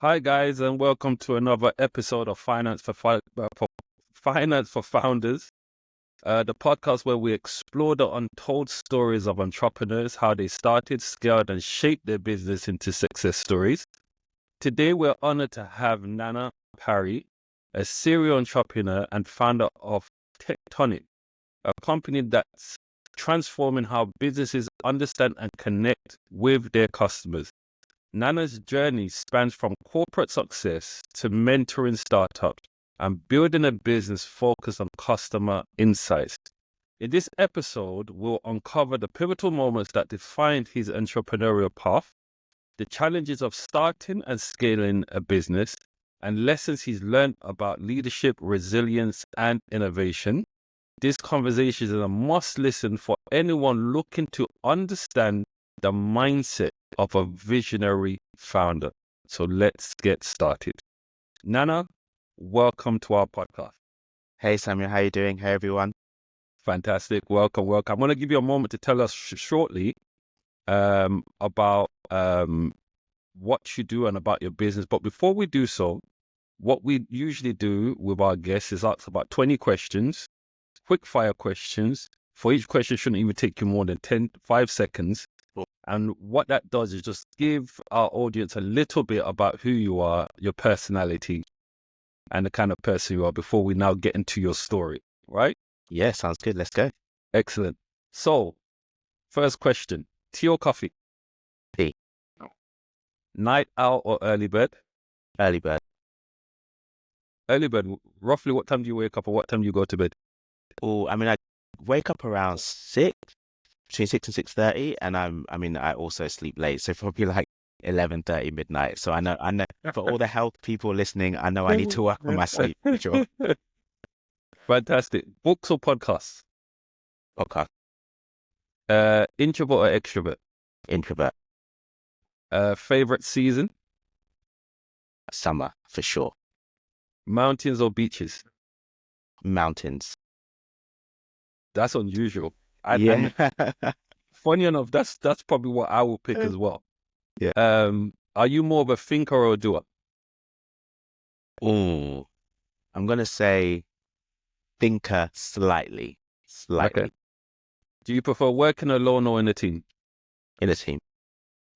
Hi guys, and welcome to another episode of Finance for Founders, the podcast where we explore the untold stories of entrepreneurs, how they started, scaled, and shaped their business into success stories. Today, we're honored to have Nana Parry, a serial entrepreneur and founder of Tectonic, a company that's transforming how businesses understand and connect with their customers. Nana's journey spans from corporate success to mentoring startups and building a business focused on customer insights. In this episode, we'll uncover the pivotal moments that defined his entrepreneurial path, the challenges of starting and scaling a business, and lessons he's learned about leadership, resilience, and innovation. This conversation is a must listen for anyone looking to understand the mindset of a visionary founder. So let's get started. Nana, welcome to our podcast. Hey Samuel, how you doing? Hey everyone. Fantastic. Welcome. I'm going to give you a moment to tell us shortly about what you do and about your business. But before we do so, what we usually do with our guests is ask about 20 questions, quick fire questions. For each question, shouldn't even take you more than 5 seconds. And what that does is just give our audience a little bit about who you are, your personality, and the kind of person you are before we now get into your story, right? Yeah, sounds good. Let's go. Excellent. So, first question, tea or coffee? Tea. Night owl or early bird? Early bird. Early bird, roughly what time do you wake up or what time do you go to bed? Oh, I wake up around 6, between 6 and 6:30, and I also sleep late, so probably like 11:30 midnight. So I know for all the health people listening, I know I need to work on my sleep. Sure. Fantastic. Books or podcasts? Podcast. Introvert or extrovert? Introvert. Favorite season? Summer for sure. Mountains or beaches? Mountains. That's unusual. Yeah. And funny enough, that's probably what I will pick as well. Yeah. Are you more of a thinker or a doer? Oh, I'm gonna say thinker slightly. Okay. Do you prefer working alone or in a team? In a team.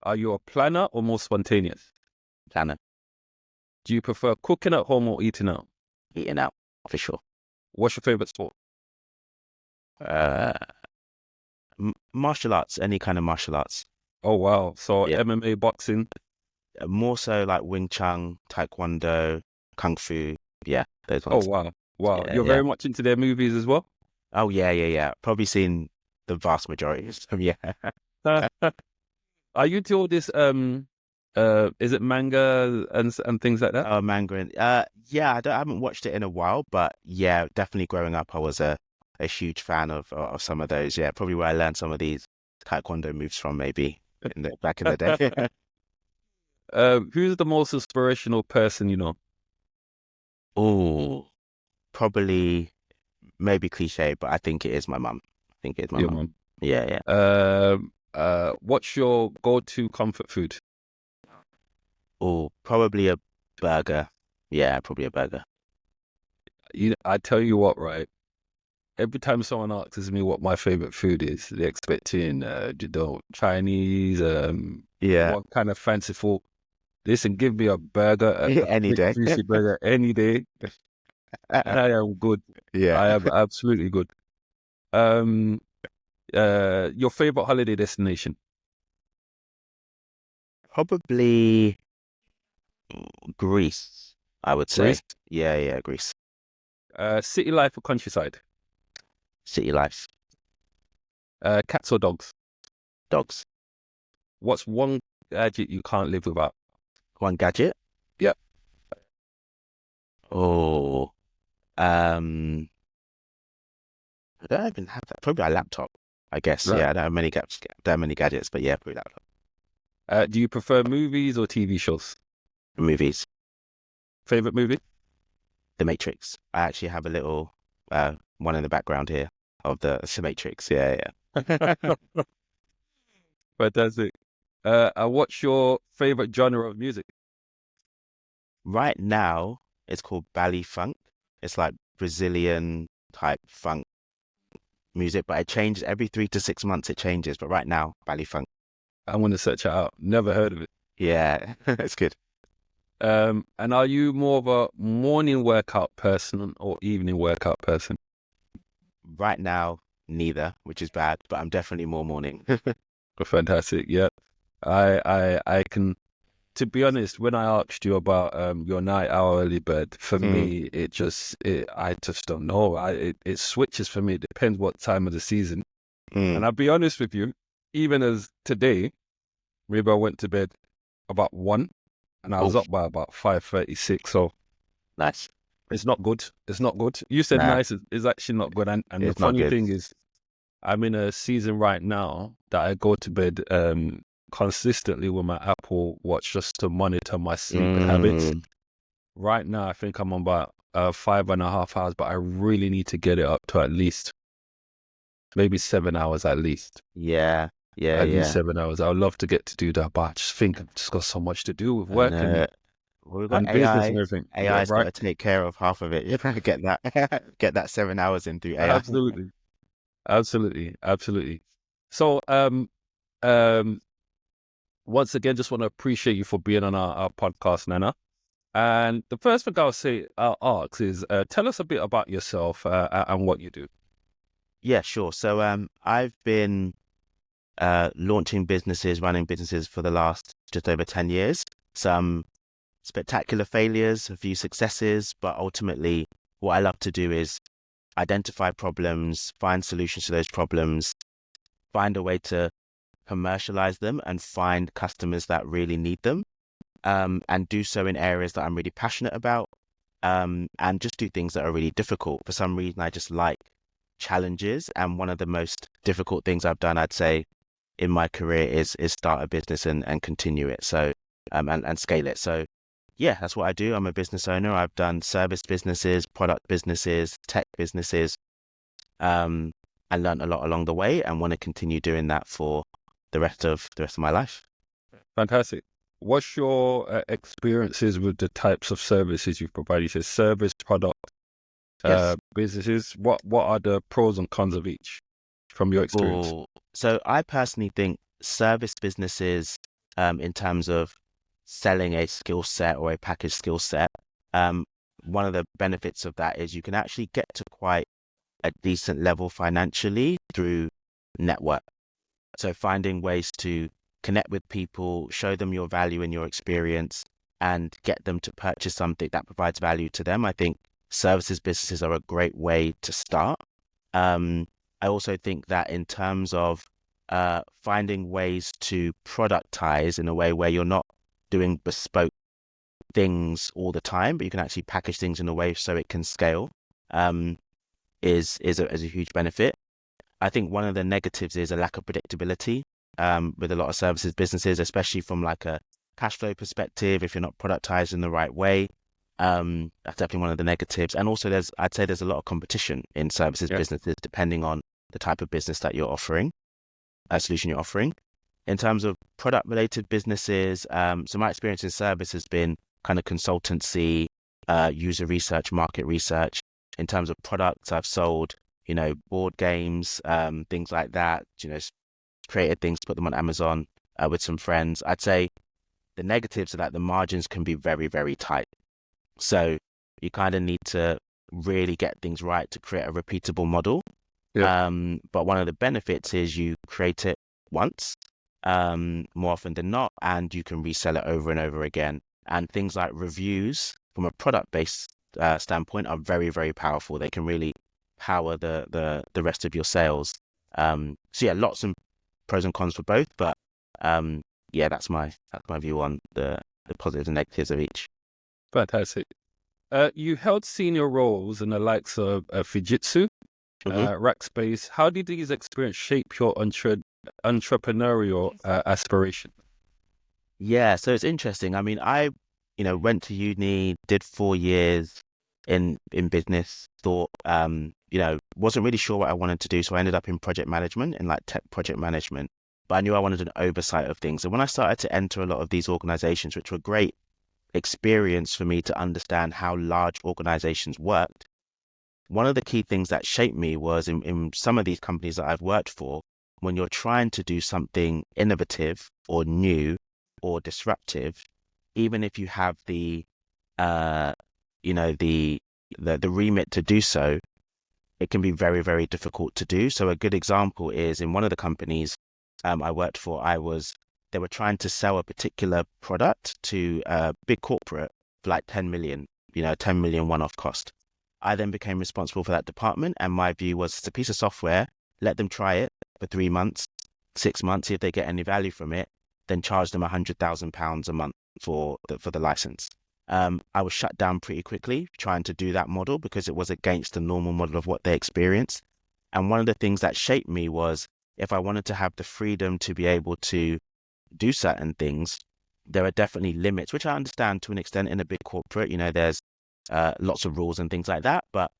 Are you a planner or more spontaneous? Planner. Do you prefer cooking at home or eating out? Eating out for sure. What's your favorite sport? Martial arts, any kind of martial arts. Oh, wow. So Yeah. MMA, boxing? More so like Wing Chun, Taekwondo, Kung Fu. Yeah, those Oh, ones. wow. Wow. Yeah, You're yeah. very much into their movies as well? Oh, yeah. Probably seen the vast majority of them, yeah. Are you into all this, is it manga and things like that? Oh, Mandarin. Yeah, I haven't watched it in a while, but yeah, definitely growing up, I was a huge fan of some of those. Yeah, probably where I learned some of these Taekwondo moves from, maybe back in the day. Who's the most inspirational person you know? Oh, probably maybe cliche, but I think it is my mum. I think it is my Your mum. mom. Yeah. What's your go-to comfort food? Oh, probably a burger. Yeah, probably a burger. I tell you what, right? Every time someone asks me what my favorite food is, they're expecting, Chinese, Yeah, what kind of fanciful. Listen, give me a burger, a any quick day. juicy burger any day, and I am good. Yeah. I am absolutely good. Um, your favorite holiday destination? Probably Greece, I would say. Greece? Yeah, Greece. City life or countryside? City life. Cats or dogs? Dogs. What's one gadget you can't live without? One gadget. Yep. Oh, I don't even have that. Probably a laptop, I guess. Right. Yeah, I don't have many gadgets, but yeah, probably laptop. Do you prefer movies or TV shows? Movies. Favorite movie? The Matrix. I actually have a little one in the background here of the Matrix. Yeah. Fantastic. What's your favorite genre of music? Right now, it's called Bally Funk. It's like Brazilian type funk music, but it changes every 3 to 6 months. It changes, but right now, Bally Funk. I want to search it out. Never heard of it. Yeah, it's good. And are you more of a morning workout person or evening workout person? Right now, neither, which is bad, but I'm definitely more morning. Fantastic. Yeah. I can, to be honest, when I asked you about your night owl early bird, for Mm, me, I just don't know. It switches for me. It depends what time of the season. mm. And I'll be honest with you, even as today, maybe I went to bed about 1 and I was Oh, up by about 5:36. So nice. it's not good. It's not good. You said Nah, nice is actually not good. And the it's not funny good. thing is, I'm in a season right now that I go to bed consistently with my Apple Watch just to monitor my sleeping habits. Mm, Right now, I think I'm on about 5.5 hours, but I really need to get it up to at least maybe 7 hours at least. yeah, yeah, At least yeah. 7 hours. I would love to get to do that, but I just think I've just got so much to do with And work and well, we've got and business and AI. everything. Yeah, AI's got right. to take care of half of it. You know, get that, get that 7 hours in through AI. Absolutely. Absolutely. Absolutely. So, um, once again, just want to appreciate you for being on our podcast, Nana. And the first thing I'll ask is, tell us a bit about yourself and what you do. Yeah, sure. So, I've been launching businesses, running businesses for the last just over 10 years. Some spectacular failures, a few successes, but ultimately, what I love to do is identify problems, find solutions to those problems, find a way to commercialize them and find customers that really need them, and do so in areas that I'm really passionate about, and just do things that are really difficult. For some reason, I just like challenges, and one of the most difficult things I've done, I'd say, in my career is start a business and continue it. So, and scale it. So, yeah, that's what I do. I'm a business owner. I've done service businesses, product businesses, tech businesses, um, and learned a lot along the way, and want to continue doing that for the rest of my life. Fantastic. What's your experiences with the types of services you provide? You said service, product, Yes. businesses. What are the pros and cons of each from your experience? Well, so I personally think service businesses, in terms of selling a skill set or a packaged skill set, um, one of the benefits of that is you can actually get to quite a decent level financially through network. So finding ways to connect with people, show them your value and your experience, and get them to purchase something that provides value to them. I think services businesses are a great way to start. Um, I also think that in terms of finding ways to productize in a way where you're not doing bespoke things all the time, but you can actually package things in a way so it can scale, um, is a huge benefit. I think one of the negatives is a lack of predictability, with a lot of services businesses, especially from like a cash flow perspective. If you're not productized in the right way, that's definitely one of the negatives. And also, I'd say there's a lot of competition in services Yeah, businesses, depending on the type of business that you're offering, a solution you're offering. In terms of product related businesses, so my experience in service has been kind of consultancy, user research, market research. In terms of products, I've sold, board games, things like that, created things, put them on Amazon, with some friends. I'd say the negatives are that the margins can be very, very tight. So you kind of need to really get things right to create a repeatable model. yeah, But one of the benefits is you create it once, more often than not, and you can resell it over and over again. And things like reviews from a product-based standpoint are very, very powerful. They can really power the rest of your sales. So yeah, lots of pros and cons for both, but yeah, that's my view on the positives and negatives of each. fantastic. You held senior roles in the likes of Fujitsu, hmm Rackspace. How did these experiences shape your entrepreneurial aspiration? Yeah, so it's interesting. I mean, I, went to uni, did 4 years in business, thought, wasn't really sure what I wanted to do. So I ended up in project management, in like tech project management. But I knew I wanted an oversight of things. And when I started to enter a lot of these organizations, which were great experience for me to understand how large organizations worked. One of the key things that shaped me was in some of these companies that I've worked for, when you're trying to do something innovative or new or disruptive, even if you have the the remit to do so, it can be very, very difficult to do. So a good example is in one of the companies I worked for, they were trying to sell a particular product to a big corporate for like 10 million, 10 million one-off cost. I then became responsible for that department, and my view was it's a piece of software, let them try it for 3 months, 6 months, see if they get any value from it, then charge them £100,000 a month for the license. I was shut down pretty quickly trying to do that model because it was against the normal model of what they experienced. And one of the things that shaped me was if I wanted to have the freedom to be able to do certain things, there are definitely limits, which I understand to an extent in a big corporate. There's lots of rules and things like that. But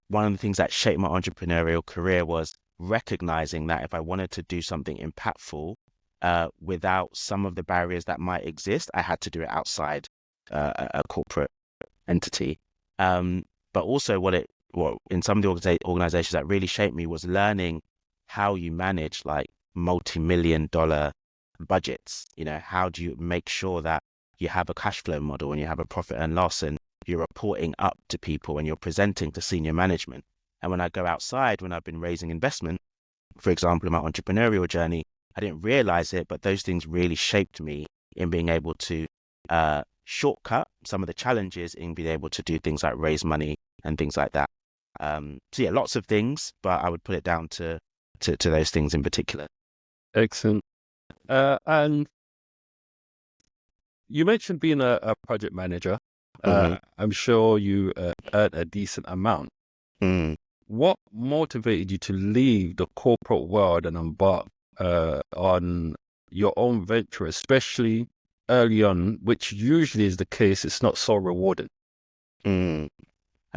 one of the things that shaped my entrepreneurial career was recognizing that if I wanted to do something impactful without some of the barriers that might exist, I had to do it outside a corporate entity. But also what in some of the organizations that really shaped me was learning how you manage like multi-million-dollar budgets. How do you make sure that you have a cash flow model and you have a profit and loss and you're reporting up to people and you're presenting to senior management. And when I go outside, when I've been raising investment, for example, in my entrepreneurial journey, I didn't realize it, but those things really shaped me in being able to shortcut some of the challenges in being able to do things like raise money and things like that. So yeah, lots of things, but I would put it down to those things in particular. Excellent. And you mentioned being a project manager. I'm sure you earned a decent amount. What motivated you to leave the corporate world and embark on your own venture, especially early on, which usually is the case? It's not so rewarding. I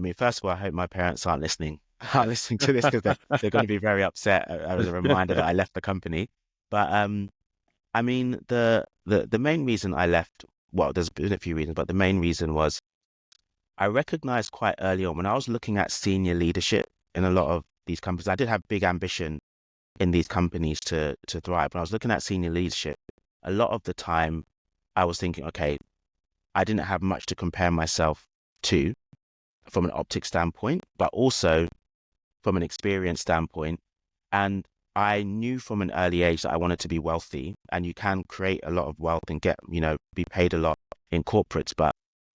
mean, first of all, I hope my parents aren't listening to this because they're going to be very upset as a reminder that I left the company. But I mean, the main reason I left, well, there's been a few reasons, but the main reason was I recognized quite early on when I was looking at senior leadership in a lot of these companies. I did have big ambition in these companies to thrive. When I was looking at senior leadership, a lot of the time I was thinking, okay, I didn't have much to compare myself to from an optics standpoint, but also from an experience standpoint. And I knew from an early age that I wanted to be wealthy, and you can create a lot of wealth and get, be paid a lot in corporates. But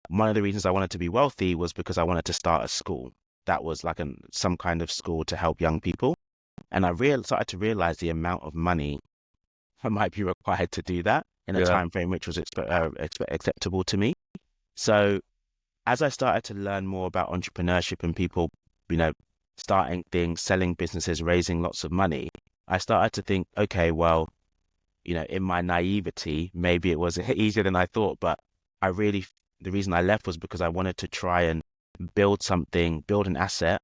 one of the reasons I wanted to be wealthy was because I wanted to start a school that was like some kind of school to help young people. And I started to realize the amount of money that might be required to do that in a time frame which was acceptable to me. So as I started to learn more about entrepreneurship and people, starting things, selling businesses, raising lots of money, I started to think, okay, well, in my naivety, maybe it was easier than I thought, but the reason I left was because I wanted to try and build an asset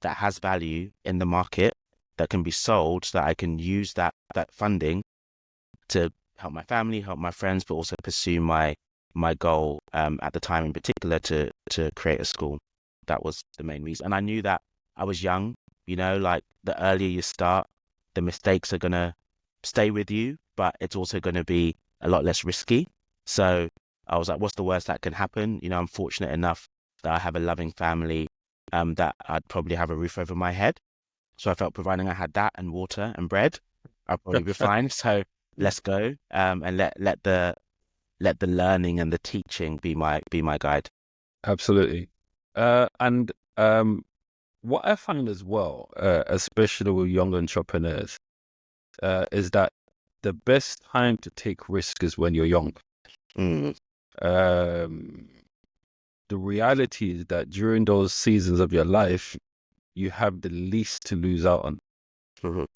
that has value in the market that can be sold so that I can use that funding to help my family, help my friends, but also pursue my goal at the time in particular to create a school. That was the main reason. And I knew that I was young, like the earlier you start, the mistakes are going to stay with you, but it's also going to be a lot less risky. So I was like, what's the worst that can happen? I'm fortunate enough that I have a loving family, that I'd probably have a roof over my head. So I felt providing I had that and water and bread, I'll probably be fine. So let's go, and let the learning and the teaching be my guide. Absolutely. And what I find as well, especially with young entrepreneurs, is that the best time to take risk is when you're young. The reality is that during those seasons of your life, you have the least to lose out on.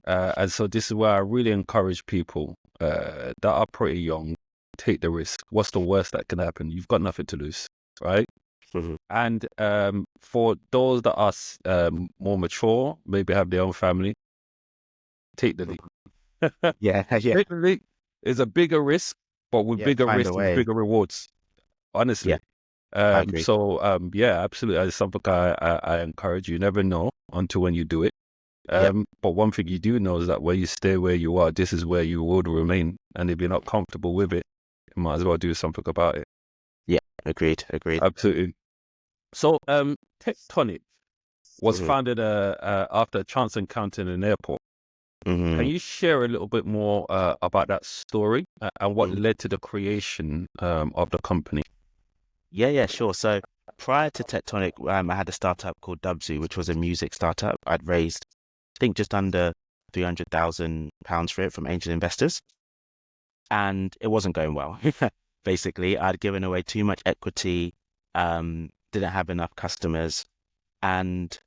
And so this is where I really encourage people that are pretty young, take the risk. What's the worst that can happen? You've got nothing to lose, right? And for those that are more mature, maybe have their own family, take the leap. Yeah. Take the leap is a bigger risk, but with bigger risks and bigger rewards. Honestly. I agree. Yeah, absolutely. It's something I encourage. You never know until when you do it. Yep. But one thing you do know is that when you stay where you are, this is where you would remain. And if you're not comfortable with it, you might as well do something about it. Yeah. Agreed. Absolutely. So, Tectonic was hmm founded after a chance encounter in an airport. Can hmm you share a little bit more about that story and what led to the creation of the company? Yeah, sure. So prior to Tectonic, I had a startup called Dubzu, which was a music startup. I'd raised, I think, just under £300,000 for it from angel investors, and it wasn't going well. Basically, I'd given away too much equity, didn't have enough customers, and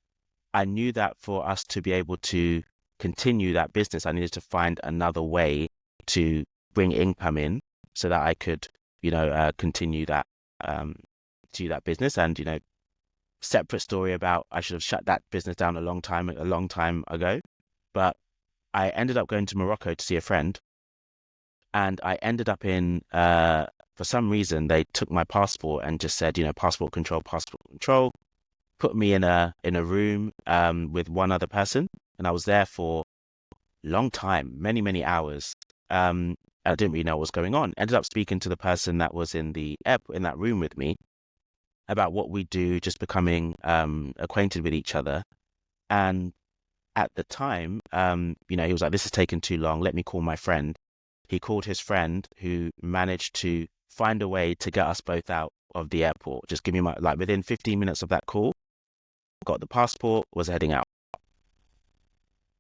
I knew that for us to be able to continue that business, I needed to find another way to bring income in so that I could, continue that, um, to that business. And, separate story about I should have shut that business down a long time ago. But I ended up going to Morocco to see a friend, and I ended up for some reason, they took my passport and just said, passport control, put me in a room with one other person, and I was there for a long time, many hours. I didn't really know what was going on. Ended up speaking to the person that was in the airport in that room with me about what we do, just becoming acquainted with each other. And at the time, he was like, "This is taking too long. Let me call my friend." He called his friend, who managed to find a way to get us both out of the airport. Just give me within 15 minutes of that call, got the passport, was heading out.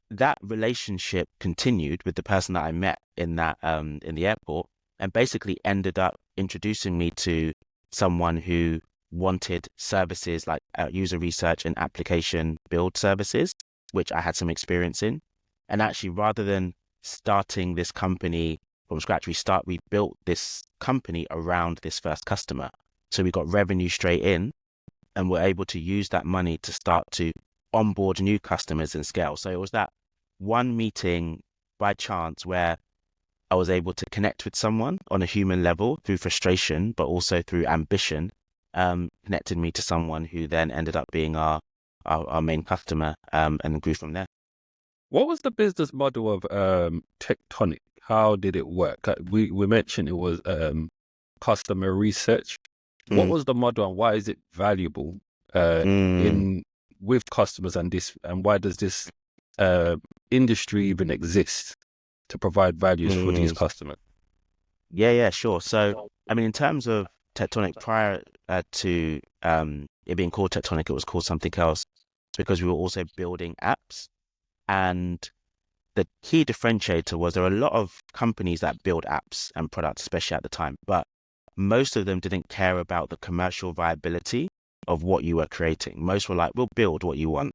That relationship continued with the person that I met in the airport, and basically ended up introducing me to someone who wanted services like user research and application build services, which I had some experience in. And actually, rather than starting this company from scratch, we built this company around this first customer. So we got revenue straight in, and were able to use that money to start to onboard new customers and scale. So it was that one meeting by chance where I was able to connect with someone on a human level through frustration, but also through ambition, connected me to someone who then ended up being our main customer, and grew from there. What was the business model of Tectonic? How did it work? We mentioned it was customer research. What Mm, was the model and why is it valuable mm, in with customers and why does this uh, industry even exist to provide values for these mm. customers? Yeah, sure. So, I mean, in terms of Tectonic, prior to it being called Tectonic, it was called something else because we were also building apps. And the key differentiator was there are a lot of companies that build apps and products, especially at the time, but most of them didn't care about the commercial viability of what you were creating. Most were like, we'll build what you want.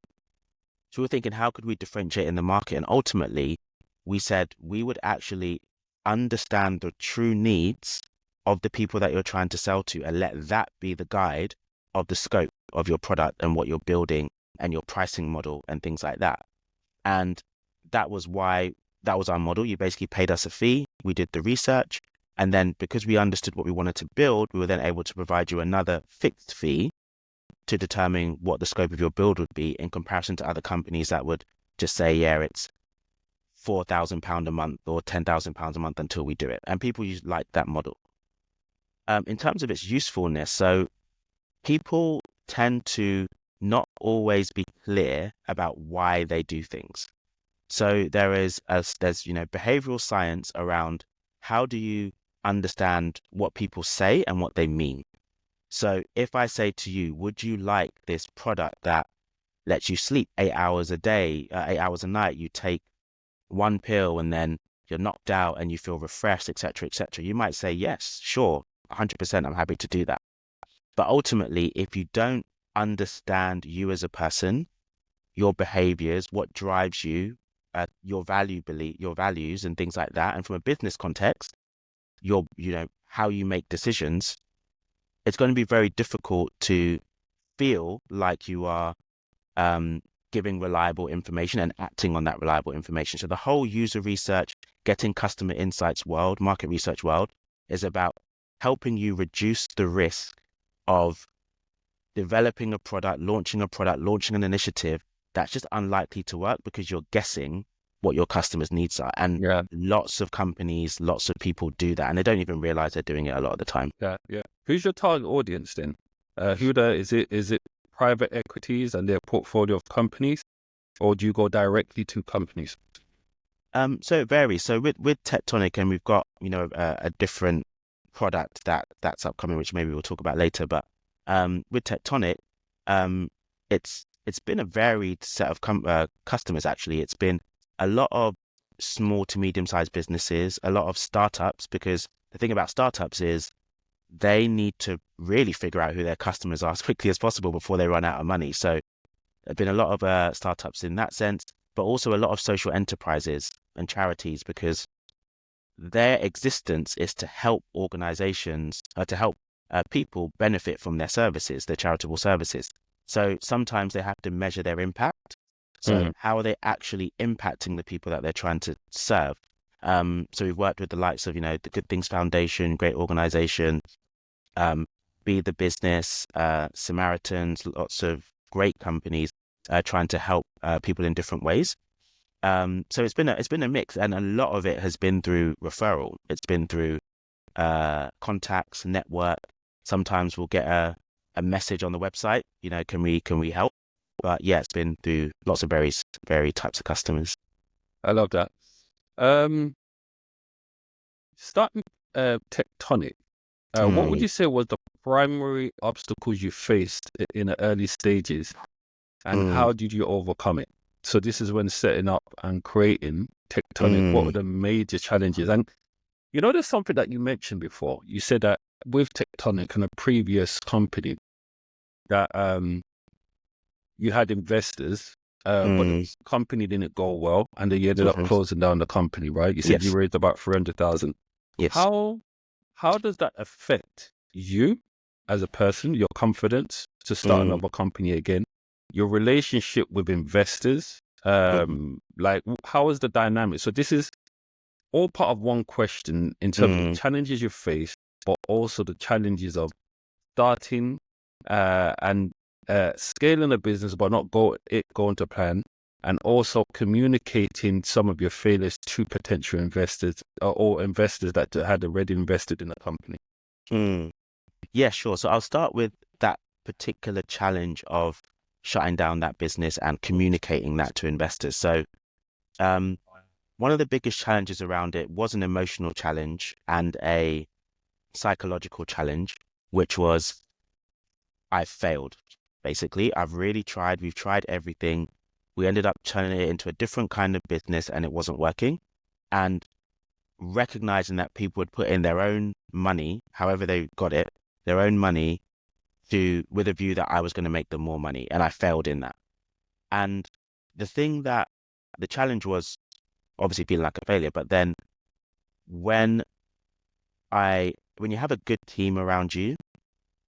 So we were thinking, how could we differentiate in the market? And ultimately, we said we would actually understand the true needs of the people that you're trying to sell to and let that be the guide of the scope of your product and what you're building and your pricing model and things like that. And that was our model. You basically paid us a fee. We did the research. And then because we understood what we wanted to build, we were then able to provide you another fixed fee to determine what the scope of your build would be in comparison to other companies that would just say, yeah, it's £4,000 a month or £10,000 a month until we do it. And people like that model. In terms of its usefulness, so people tend to not always be clear about why they do things. So there's behavioral science around how do you understand what people say and what they mean. So if I say to you, would you like this product that lets you sleep 8 hours a day, 8 hours a night, you take one pill and then you're knocked out and you feel refreshed, etc., etc. You might say, yes, sure, 100%, I'm happy to do that. But ultimately, if you don't understand you as a person, your behaviors, what drives you, your values and things like that. And from a business context, how you make decisions, it's going to be very difficult to feel like you are giving reliable information and acting on that reliable information. So the whole user research, getting customer insights world, market research world is about helping you reduce the risk of developing a product, launching an initiative that's just unlikely to work because you're guessing what your customers' needs are. And Yeah. lots of companies, lots of people do that, and they don't even realize they're doing it a lot of the time. Yeah. Yeah. Who's your target audience then? Is it private equities and their portfolio of companies, or do you go directly to companies? So it varies. So with Tectonic, and we've got, a different product that's upcoming, which maybe we'll talk about later. But with Tectonic, it's been a varied set of customers. Actually, it's been a lot of small to medium-sized businesses, a lot of startups, because the thing about startups is they need to really figure out who their customers are as quickly as possible before they run out of money. So there've been a lot of startups in that sense, but also a lot of social enterprises and charities, because their existence is to help organizations, to help people benefit from their services, their charitable services. So sometimes they have to measure their impact. So how are they actually impacting the people that they're trying to serve? So we've worked with the likes of, the Good Things Foundation, great organization, Be the Business, Samaritans, lots of great companies trying to help people in different ways. So it's been a mix, and a lot of it has been through referral. It's been through contacts, network. Sometimes we'll get a message on the website, can we help? But yeah, it's been through lots of various types of customers. I love that. Starting Tectonic, what would you say was the primary obstacles you faced in the early stages, and how did you overcome it? So this is when setting up and creating Tectonic. What were the major challenges? And there's something that you mentioned before. You said that with Tectonic and a previous company that you had investors, but the company didn't go well, and they ended up closing down the company, right? You said you raised about 300,000. Yes. How does that affect you as a person, your confidence to start another company again, your relationship with investors? Like, how is the dynamic? So this is all part of one question in terms of the challenges you face, but also the challenges of starting and scaling a business, but not going to plan, and also communicating some of your failures to potential investors or investors that had already invested in the company. Yeah, sure. So I'll start with that particular challenge of shutting down that business and communicating that to investors. So one of the biggest challenges around it was an emotional challenge and a psychological challenge, which was I failed. Basically, I've really tried. We've tried everything. We ended up turning it into a different kind of business, and it wasn't working. And recognizing that people would put in their own money, however they got it, their own money, with a view that I was going to make them more money, and I failed in that. And the challenge was obviously feeling like a failure. But then when you have a good team around you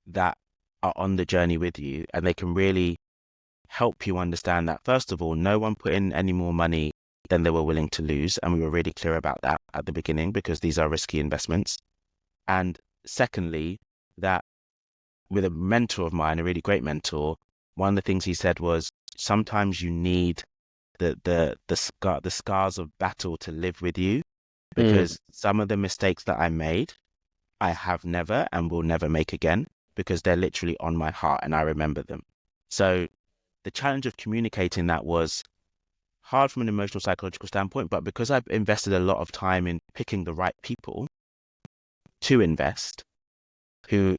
that are on the journey with you, and they can really help you understand that, first of all, no one put in any more money than they were willing to lose. And we were really clear about that at the beginning, because these are risky investments. And secondly, that with a mentor of mine, a really great mentor, one of the things he said was, sometimes you need the scars of battle to live with you, because some of the mistakes that I made, I have never and will never make again, because they're literally on my heart and I remember them. So the challenge of communicating that was hard from an emotional, psychological standpoint, but because I've invested a lot of time in picking the right people to invest, who,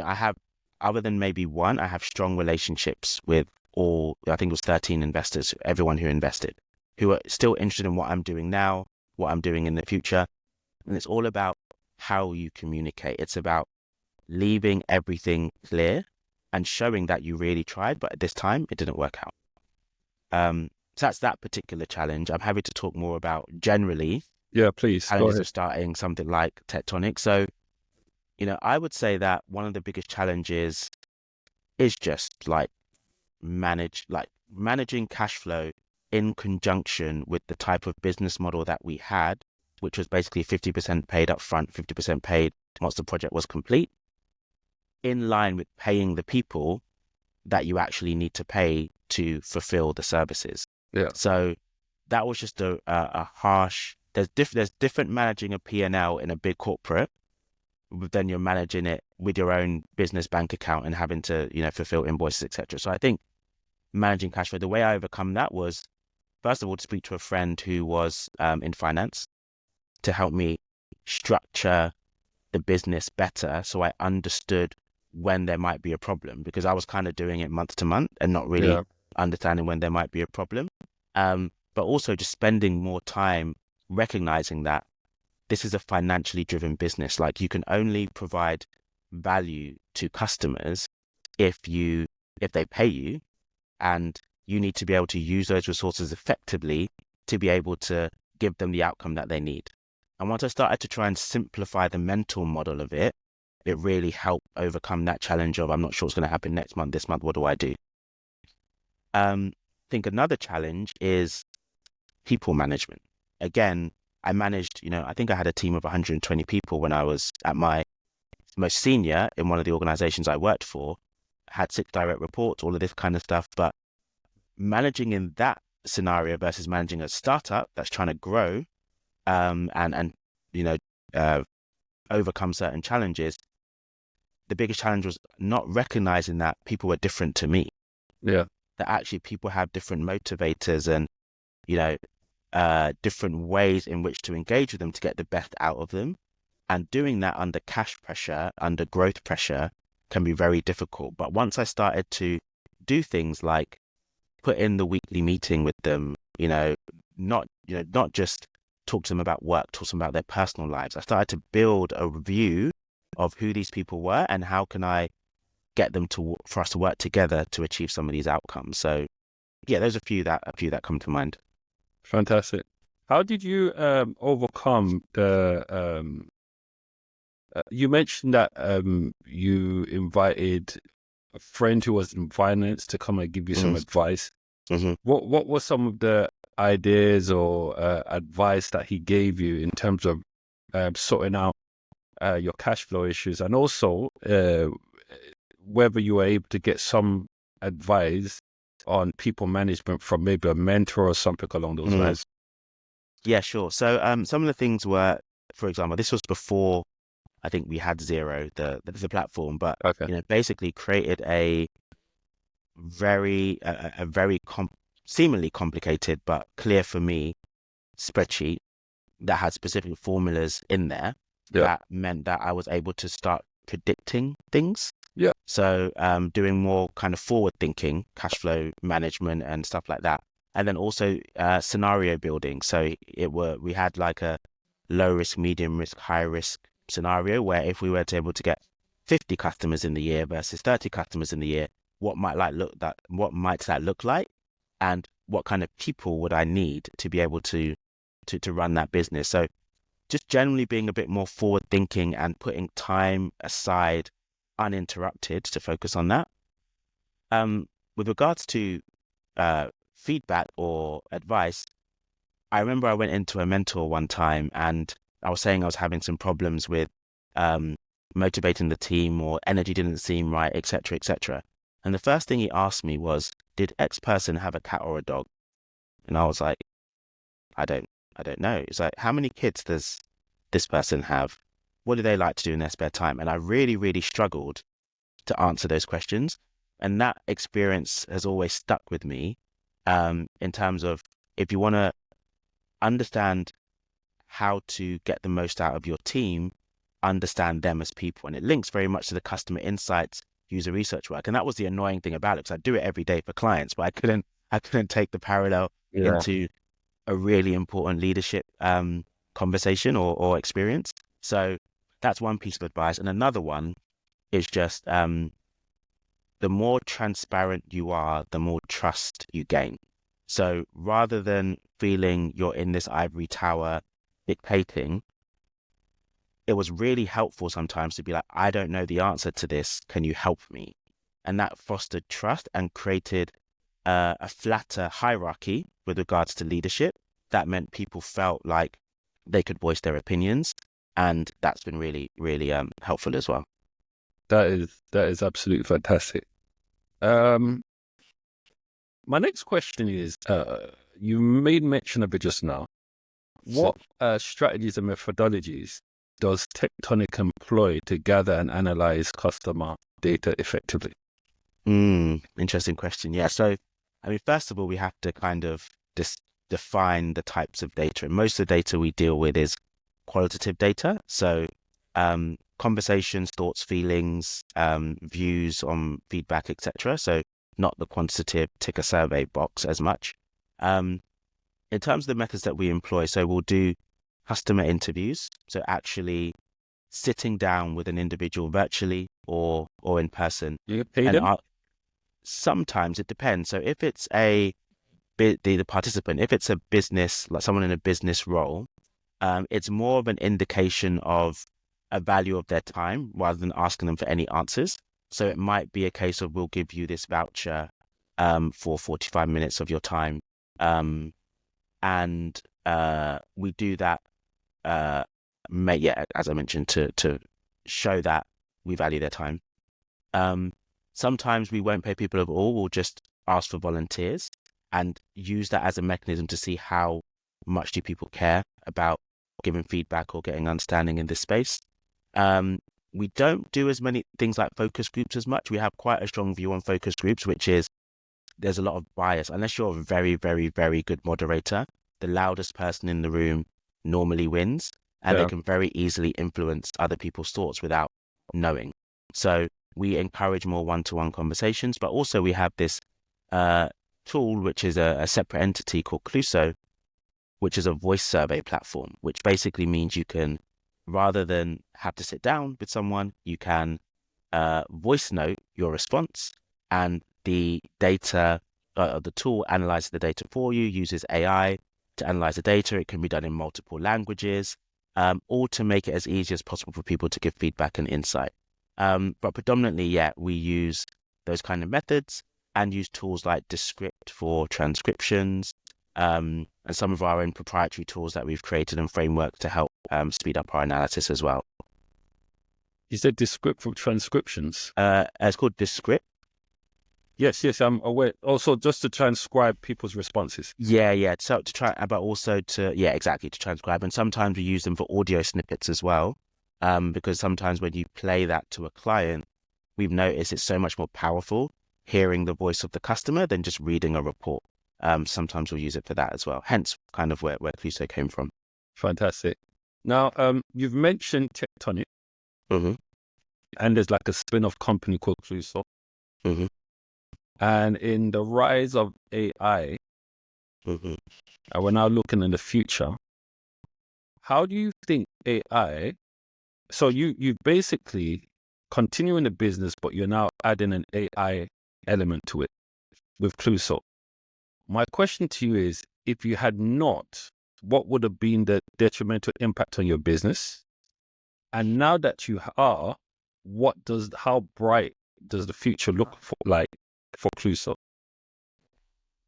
I have, other than maybe one, I have strong relationships with all, I think it was 13 investors, everyone who invested, who are still interested in what I'm doing now, what I'm doing in the future. And it's all about how you communicate. It's about leaving everything clear and showing that you really tried, but at this time it didn't work out. So that's that particular challenge. I'm happy to talk more about generally. Yeah, please. Challenges of starting something like Tectonic. So, I would say that one of the biggest challenges is just managing cash flow in conjunction with the type of business model that we had, which was basically 50% paid up front, 50% paid once the project was complete. in line with paying the people that you actually need to pay to fulfill the services. Yeah. So that was just a harsh. There's different managing a P&L in a big corporate than you're managing it with your own business bank account and having to, fulfill invoices, etc. So I think managing cash flow, the way I overcome that was, first of all, to speak to a friend who was in finance to help me structure the business better, so I understood when there might be a problem, because I was kind of doing it month to month and not really understanding when there might be a problem. But also just spending more time recognizing that this is a financially driven business. Like, you can only provide value to customers if they pay you, and you need to be able to use those resources effectively to be able to give them the outcome that they need. And once I started to try and simplify the mental model of it, it really helped overcome that challenge of, I'm not sure what's going to happen next month, this month, what do I do? I think another challenge is people management. Again, I managed, I think I had a team of 120 people when I was at my most senior in one of the organizations I worked for, had 6 direct reports, all of this kind of stuff. But managing in that scenario versus managing a startup that's trying to grow, and overcome certain challenges, the biggest challenge was not recognizing that people were different to me. Yeah. That actually people have different motivators and, different ways in which to engage with them to get the best out of them. And doing that under cash pressure, under growth pressure, can be very difficult. But once I started to do things like put in the weekly meeting with them, not just talk to them about work, talk to them about their personal lives. I started to build a view of who these people were and how can I get them for us to work together to achieve some of these outcomes. So yeah, there's a few that come to mind. Fantastic. How did you overcome you mentioned that you invited a friend who was in finance to come and give you some advice. Mm-hmm. What were some of the ideas or advice that he gave you in terms of sorting out your cash flow issues, and also whether you were able to get some advice on people management from maybe a mentor or something along those lines? Yeah, sure. So some of the things were, for example, this was before I think we had Zero, the platform, but basically created a very seemingly complicated but clear for me spreadsheet that had specific formulas in there that meant that I was able to start predicting things. Yeah. So doing more kind of forward thinking, cash flow management and stuff like that. And then also scenario building. So we had like a low risk, medium risk, high risk scenario where if we were able to get 50 customers in the year versus 30 customers in the year, what might that look like, and what kind of people would I need to be able to run that business? So just generally being a bit more forward thinking and putting time aside uninterrupted to focus on that. With regards to feedback or advice, I remember I went into a mentor one time and I was saying I was having some problems with motivating the team, or energy didn't seem right, etc., etc. And the first thing he asked me was, did X person have a cat or a dog? And I was like, I don't know. It's like, how many kids does this person have? What do they like to do in their spare time? And I really, really struggled to answer those questions. And that experience has always stuck with me in terms of, if you want to understand how to get the most out of your team, understand them as people. And it links very much to the customer insights, user research work. And that was the annoying thing about it, because I do it every day for clients, but I couldn't take the parallel into a really important leadership conversation or experience. So that's one piece of advice. And another one is just the more transparent you are, the more trust you gain. So rather than feeling you're in this ivory tower dictating, it was really helpful sometimes to be like, I don't know the answer to this. Can you help me? And that fostered trust and created a flatter hierarchy with regards to leadership. That meant people felt like they could voice their opinions. And that's been really, really helpful as well. That is absolutely fantastic. Um, my next question is, you made mention of it just now. What strategies and methodologies does Tectonic employ to gather and analyze customer data effectively? Interesting question. Yeah. So, I mean, first of all, we have to kind of define the types of data. And most of the data we deal with is qualitative data. So, conversations, thoughts, feelings, views on feedback, etc. So, not the quantitative tick a survey box as much. In terms of the methods that we employ, so we'll do customer interviews. So, actually sitting down with an individual virtually or in person. You pay And them? sometimes it depends. So if it's the participant, if it's a business, like someone in a business role, it's more of an indication of a value of their time rather than asking them for any answers. So it might be a case of we'll give you this voucher for 45 minutes of your time. And we do that, as I mentioned, to show that we value their time. Sometimes we won't pay people at all. We'll just ask for volunteers and use that as a mechanism to see how much do people care about giving feedback or getting understanding in this space. We don't do as many things like focus groups as much. We have quite a strong view on focus groups, which is there's a lot of bias. Unless you're a very, very, very good moderator, the loudest person in the room normally wins, and they can very easily influence other people's thoughts without knowing. So we encourage more one-to-one conversations, but also we have this tool, which is a separate entity called Cluso, which is a voice survey platform, which basically means you can, rather than have to sit down with someone, you can voice note your response, and the data, the tool analyzes the data for you, uses AI to analyze the data. It can be done in multiple languages, all to make it as easy as possible for people to give feedback and insight. But predominantly, we use those kind of methods and use tools like Descript for transcriptions, and some of our own proprietary tools that we've created and framework to help speed up our analysis as well. You said Descript for transcriptions? It's called Descript. Yes, I'm aware. Also, just to transcribe people's responses. Yeah. So to try, but also exactly, to transcribe. And sometimes we use them for audio snippets as well. Because sometimes when you play that to a client, we've noticed it's so much more powerful hearing the voice of the customer than just reading a report. Sometimes we'll use it for that as well. Hence, kind of where Cluso came from. Fantastic. Now, you've mentioned Tectonic, and there's like a spin-off company called Cluso. And in the rise of AI, and we're now looking in the future, how do you think AI? So you basically continue in the business, but you're now adding an AI element to it with Cluso. My question to you is, if you had not, what would have been the detrimental impact on your business? And now that you are, how bright does the future look like for Cluso?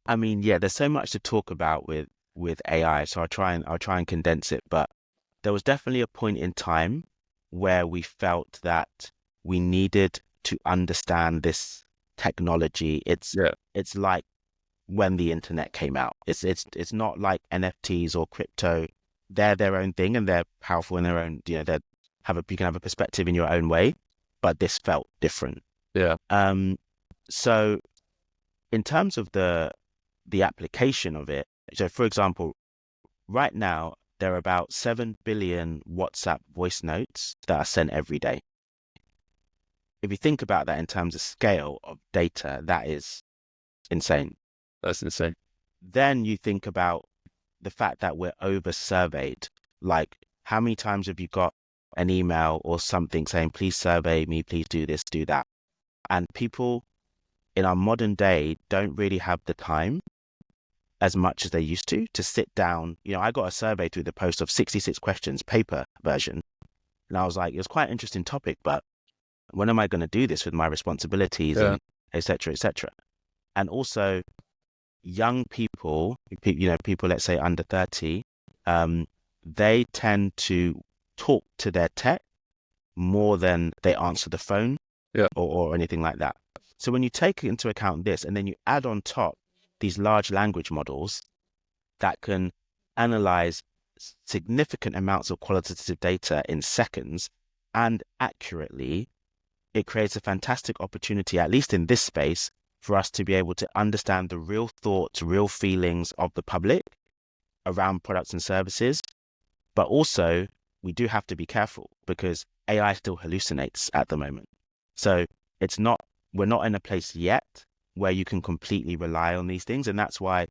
I mean, there's so much to talk about with AI, so I'll try and condense it. But there was definitely a point in time where we felt that we needed to understand this technology. It's like when the internet came out. It's not like NFTs or crypto. They're their own thing and they're powerful in their own. You can have a perspective in your own way, but this felt different. So in terms of the application of it, so for example, right now there are about 7 billion WhatsApp voice notes that are sent every day. If you think about that in terms of scale of data, that is insane. That's insane. Then you think about the fact that we're over surveyed. Like, how many times have you got an email or something saying, please survey me, please do this, do that? And people in our modern day don't really have the time as much as they used to sit down. I got a survey through the post of 66 questions, paper version. And I was like, it was quite an interesting topic, but when am I going to do this with my responsibilities and et cetera, et cetera? And also young people, people, let's say under 30, they tend to talk to their tech more than they answer the phone or anything like that. So when you take into account this and then you add on top these large language models that can analyze significant amounts of qualitative data in seconds and accurately, it creates a fantastic opportunity, at least in this space, for us to be able to understand the real thoughts, real feelings of the public around products and services. But also, we do have to be careful because AI still hallucinates at the moment. So we're not in a place yet where you can completely rely on these things. And that's why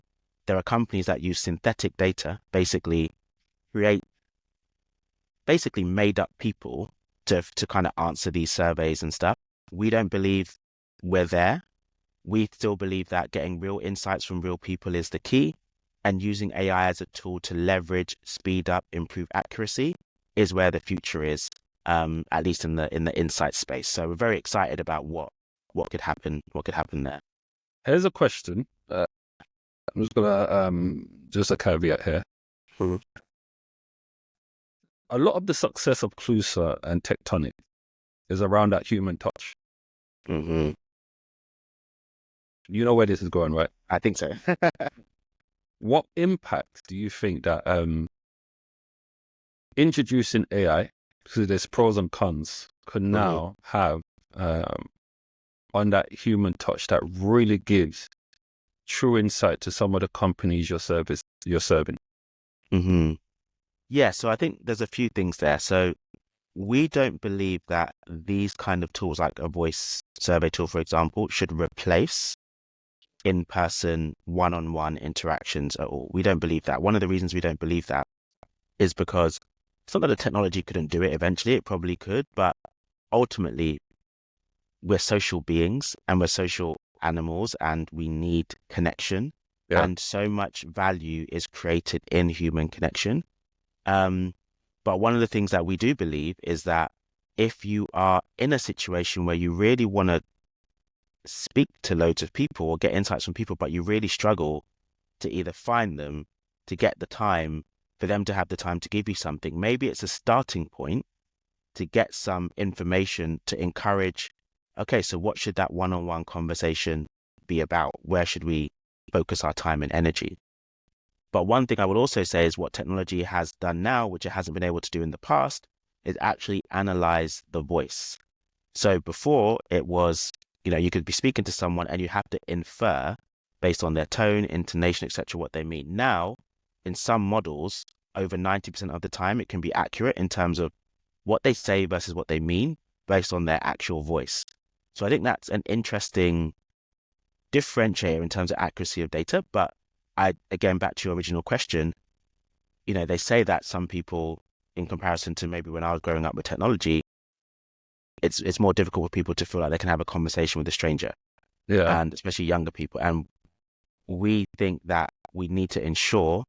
there are companies that use synthetic data, basically create made up people to kind of answer these surveys and stuff. We don't believe we're there. We still believe that getting real insights from real people is the key, and using AI as a tool to leverage, speed up, improve accuracy is where the future is, at least in the insight space. So we're very excited about what could happen there. Here's a question. I'm just gonna just a caveat here. Mhm. A lot of the success of Clusa and Tectonic is around that human touch. Mm-hmm. You know where this is going, right? I think so. What impact do you think that introducing AI, because there's pros and cons, could now have on that human touch that really gives true insight to some of the companies you're serving? Mm-hmm. Yeah, so I think there's a few things there. So we don't believe that these kind of tools, like a voice survey tool, for example, should replace in-person one-on-one interactions at all. We don't believe that. One of the reasons we don't believe that is because it's not that the technology couldn't do it eventually, it probably could, but ultimately we're social beings and we're social animals and we need connection. Yeah. And so much value is created in human connection. But one of the things that we do believe is that if you are in a situation where you really want to speak to loads of people or get insights from people, but you really struggle to either find them, to get the time, for them to have the time to give you something, maybe it's a starting point to get some information to encourage, okay, so what should that one-on-one conversation be about? Where should we focus our time and energy? But one thing I would also say is what technology has done now, which it hasn't been able to do in the past, is actually analyze the voice. So before it was, you could be speaking to someone and you have to infer based on their tone, intonation, etc., what they mean. Now, in some models, over 90% of the time, it can be accurate in terms of what they say versus what they mean based on their actual voice. So I think that's an interesting differentiator in terms of accuracy of data. But again, back to your original question, they say that some people, in comparison to maybe when I was growing up with technology, it's more difficult for people to feel like they can have a conversation with a stranger. Yeah. And especially younger people. And we think that we need to ensure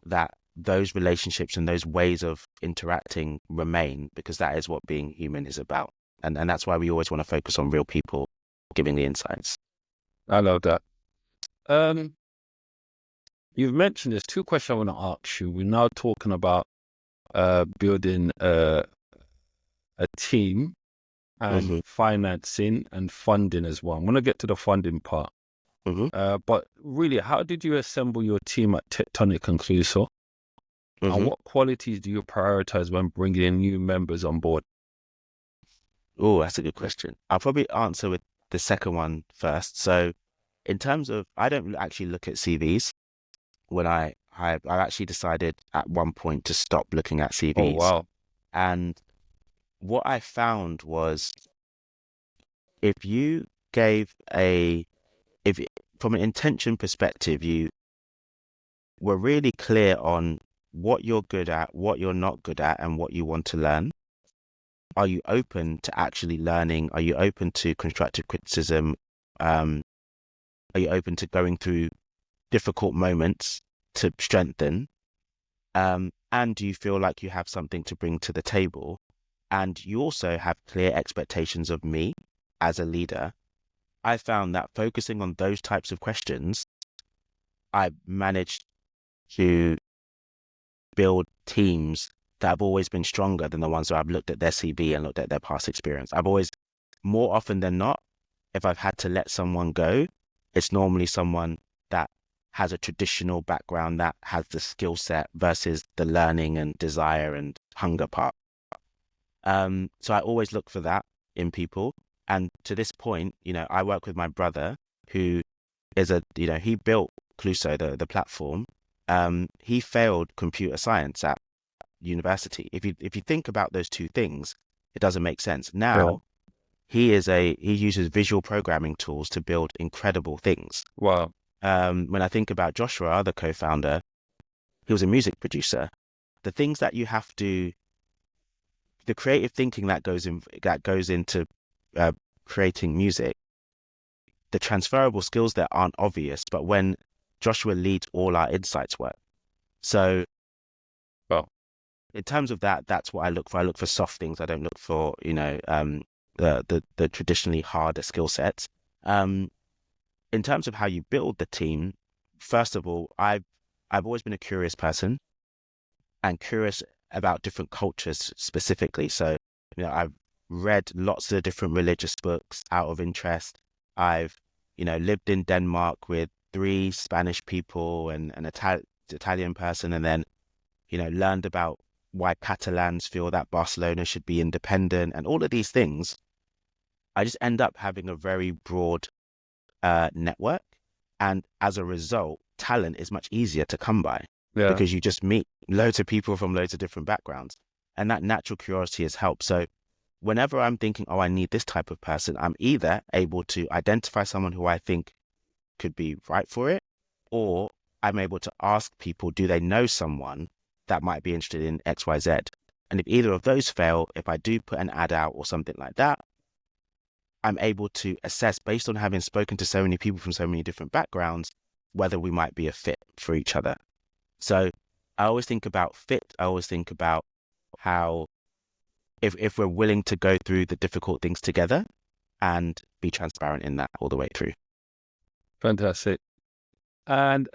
that those relationships and those ways of interacting remain, because that is what being human is about. And that's why we always want to focus on real people giving the insights. I love that. You've mentioned there's two questions I want to ask you. We're now talking about building a team and financing and funding as well. I'm going to get to the funding part. But really, how did you assemble your team at Tectonic and Cluso? And what qualities do you prioritize when bringing in new members on board? Oh, that's a good question. I'll probably answer with the second one first. So in terms of, I don't actually look at CVs. When I actually decided at one point to stop looking at CVs. Oh, wow. And what I found was if you from an intention perspective, you were really clear on what you're good at, what you're not good at, and what you want to learn. Are you open to actually learning? Are you open to constructive criticism? Are you open to going through difficult moments to strengthen? And do you feel like you have something to bring to the table? And you also have clear expectations of me as a leader. I found that focusing on those types of questions, I managed to build teams that have always been stronger than the ones where I've looked at their CV and looked at their past experience. more often than not, if I've had to let someone go, it's normally someone that has a traditional background, that has the skill set versus the learning and desire and hunger part. So I always look for that in people. And to this point, I work with my brother who is he built Cluso, the platform. He failed computer science at university. If you think about those two things, it doesn't make sense. Now he uses visual programming tools to build incredible things. Wow. When I think about Joshua, other co-founder, he was a music producer. The things that you have to, the creative thinking that goes into creating music, the transferable skills there aren't obvious, but when Joshua leads all our insights work. So in terms of that, that's what I look for. I look for soft things. I don't look for, the traditionally harder skill sets. In terms of how you build the team, first of all, I've always been a curious person and curious about different cultures specifically. So, I've read lots of different religious books out of interest. I've, lived in Denmark with 3 Spanish people and an Italian person, and then, learned about why Catalans feel that Barcelona should be independent and all of these things. I just end up having a very broad network. And as a result, talent is much easier to come by because you just meet loads of people from loads of different backgrounds. And that natural curiosity has helped. So whenever I'm thinking, I need this type of person, I'm either able to identify someone who I think could be right for it, or I'm able to ask people, do they know someone that might be interested in X, Y, Z? And if either of those fail, if I do put an ad out or something like that, I'm able to assess, based on having spoken to so many people from so many different backgrounds, whether we might be a fit for each other. So I always think about fit. I always think about how if we're willing to go through the difficult things together and be transparent in that all the way through. Fantastic. And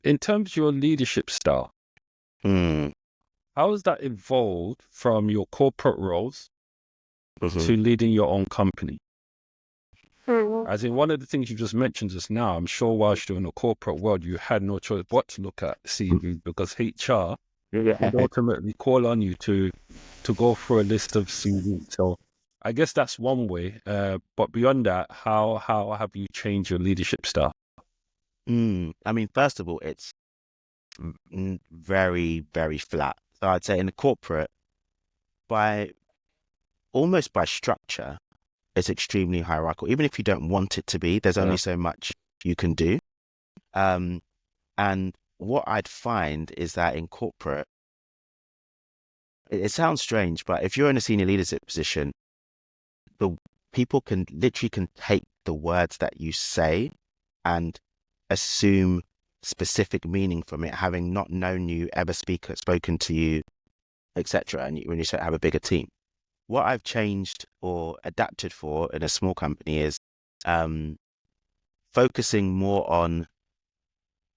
in terms of your leadership style, how has that evolved from your corporate roles to leading your own company? As in, one of the things you just mentioned just now, I'm sure whilst you're in the corporate world, you had no choice but to look at CV because HR would ultimately call on you to go through a list of CVs. So I guess that's one way. But beyond that, how have you changed your leadership style? I mean, first of all, it's very, very flat. So I'd say in the corporate, almost by structure, it's extremely hierarchical. Even if you don't want it to be, there's only so much you can do. And what I'd find is that in corporate, it sounds strange, but if you're in a senior leadership position, the people can take the words that you say and assume specific meaning from it, having not known you, ever spoken to you, etc. And when you have a bigger team, what I've changed or adapted for in a small company is focusing more on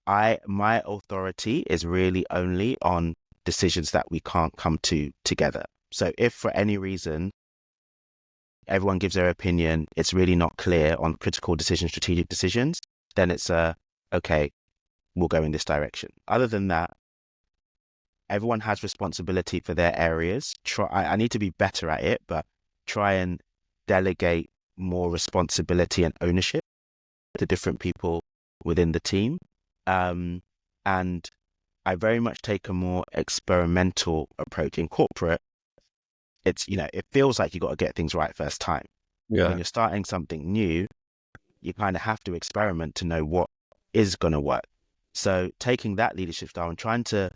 my authority is really only on decisions that we can't come to together. So if for any reason everyone gives their opinion, it's really not clear on critical decisions, strategic decisions, then it's okay, we'll go in this direction. Other than that, everyone has responsibility for their areas. I need to be better at it, but try and delegate more responsibility and ownership to different people within the team. And I very much take a more experimental approach. In corporate, it's, it feels like you got to get things right first time. When you're starting something new, you kind of have to experiment to know what is going to work. So taking that leadership style and trying to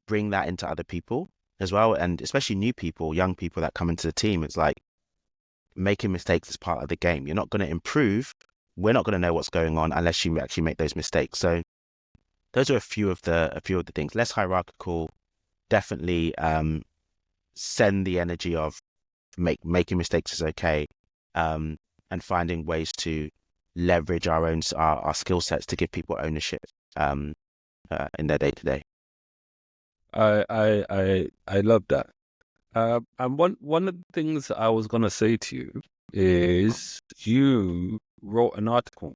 bring that into other people as well, and especially new people, young people that come into the team, it's like making mistakes is part of the game. You're not going to improve. We're not going to know what's going on unless you actually make those mistakes. So those are a few of the things. Less hierarchical, definitely send the energy of making mistakes is okay, and finding ways to leverage our skill sets to give people ownership in their day to day. I love that. And one of the things I was gonna say to you is you wrote an article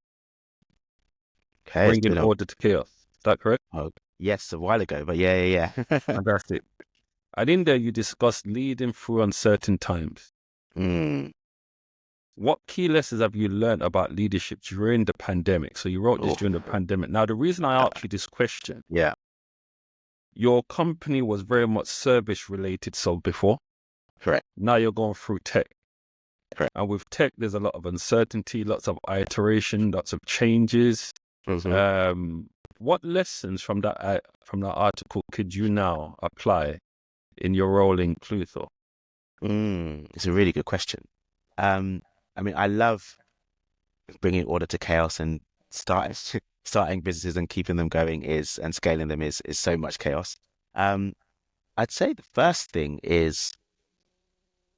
Okay, it's bringing been a order to chaos. Is that correct? oh, yes, a while ago, but yeah. Fantastic. And in there, you discussed leading through uncertain times. Mm. What key lessons have you learned about leadership during the pandemic? So you wrote this Oh, during the pandemic. Now, the reason I asked you this question, yeah. your company was very much service related. So before, Correct. now you're going through tech. Correct. And with tech, there's a lot of uncertainty, lots of iteration, lots of changes. Mm-hmm. What lessons from that article could you now apply in your role in Cluthor? It's a really good question. Um, I mean, I love bringing order to chaos and starting businesses and keeping them going and scaling them is so much chaos. Um, I'd say the first thing is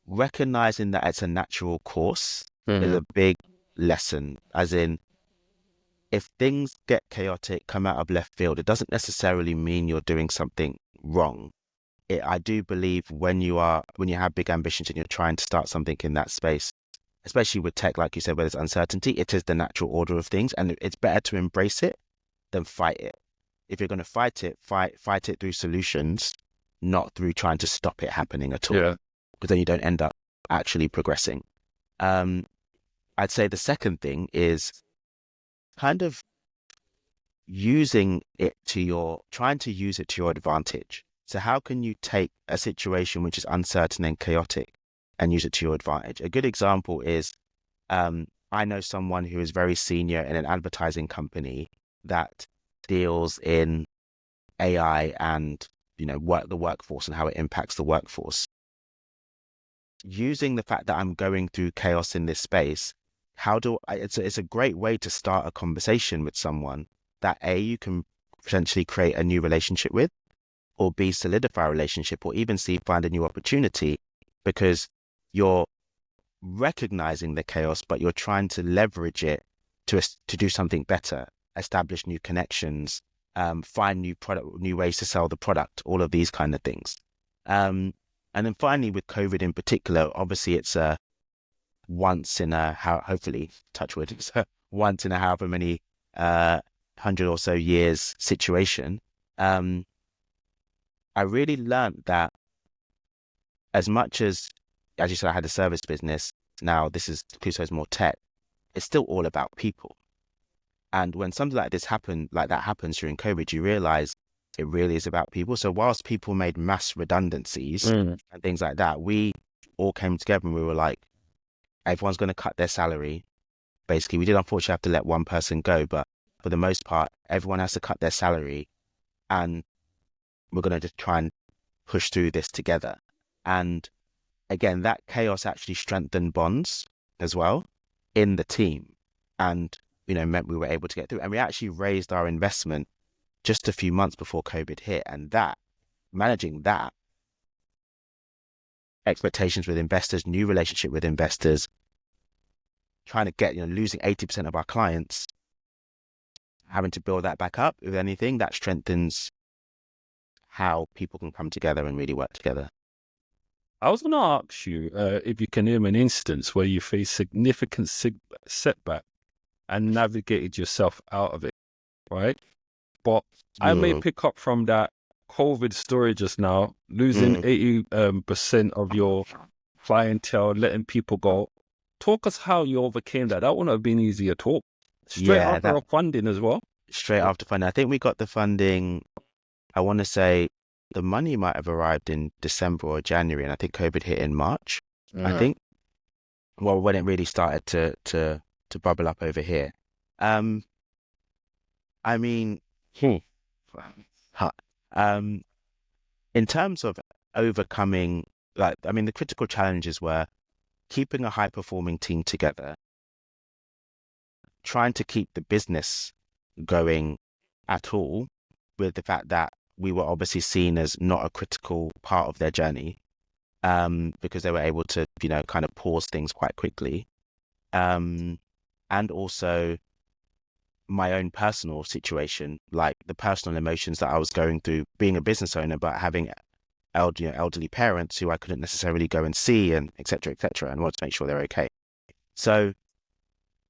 recognizing that it's a natural course is Mm-hmm. a big lesson. As in, if things get chaotic, come out of left field, it doesn't necessarily mean you're doing something wrong. I do believe when you have big ambitions and you're trying to start something in that space, especially with tech, like you said, where there's uncertainty, it is the natural order of things, and it's better to embrace it than fight it. If you're going to fight it, fight it through solutions, not through trying to stop it happening at all, Yeah. because then you don't end up actually progressing. Um, I'd say the second thing is kind of trying to use it to your advantage. So how can you take a situation which is uncertain and chaotic and use it to your advantage? A good example is I know someone who is very senior in an advertising company that deals in AI and the workforce and how it impacts the workforce. Using the fact that I'm going through chaos in this space, it's a great way to start a conversation with someone that A, you can potentially create a new relationship with, or B, solidify a relationship, or even C, find a new opportunity, because you're recognizing the chaos, but you're trying to leverage it to do something better, establish new connections, find new ways to sell the product, all of these kind of things. And then finally, with COVID in particular, obviously it's a hopefully, touch wood, it's a once in a however many 100 or so years situation. I really learned that as much as you said, I had a service business. Now this is Cluso's more tech. It's still all about people. And when something like that happens during COVID, you realize it really is about people. So whilst people made mass redundancies Mm. and things like that, we all came together and we were like, everyone's going to cut their salary. Basically, we did unfortunately have to let one person go, but for the most part, everyone has to cut their salary, and we're going to just try and push through this together. And again, that chaos actually strengthened bonds as well in the team, and meant we were able to get through. And we actually raised our investment just a few months before COVID hit, and managing that expectations with investors, new relationship with investors, trying to get losing 80% of our clients, having to build that back up. If anything, that strengthens how people can come together and really work together. I was going to ask you if you can name an instance where you faced significant setback and navigated yourself out of it, right? But I may Mm, pick up from that COVID story just now, losing mm. 80% of your clientele, letting people go. Talk us how you overcame that. That wouldn't have been easy at all. Straight Yeah, after that a funding as well. straight after funding. I think we got the funding. I want to say the money might have arrived in December or January, and I think COVID hit in March. I Mm. think. Well, when it really started to bubble up over here. Um, I mean, hmm, huh, um, in terms of overcoming, the critical challenges were keeping a high performing team together, trying to keep the business going at all, with the fact that we were obviously seen as not a critical part of their journey, because they were able to, kind of pause things quite quickly. And also my own personal situation, like the personal emotions that I was going through being a business owner, but having elderly parents who I couldn't necessarily go and see, and et cetera, and wanted to make sure they're okay. So,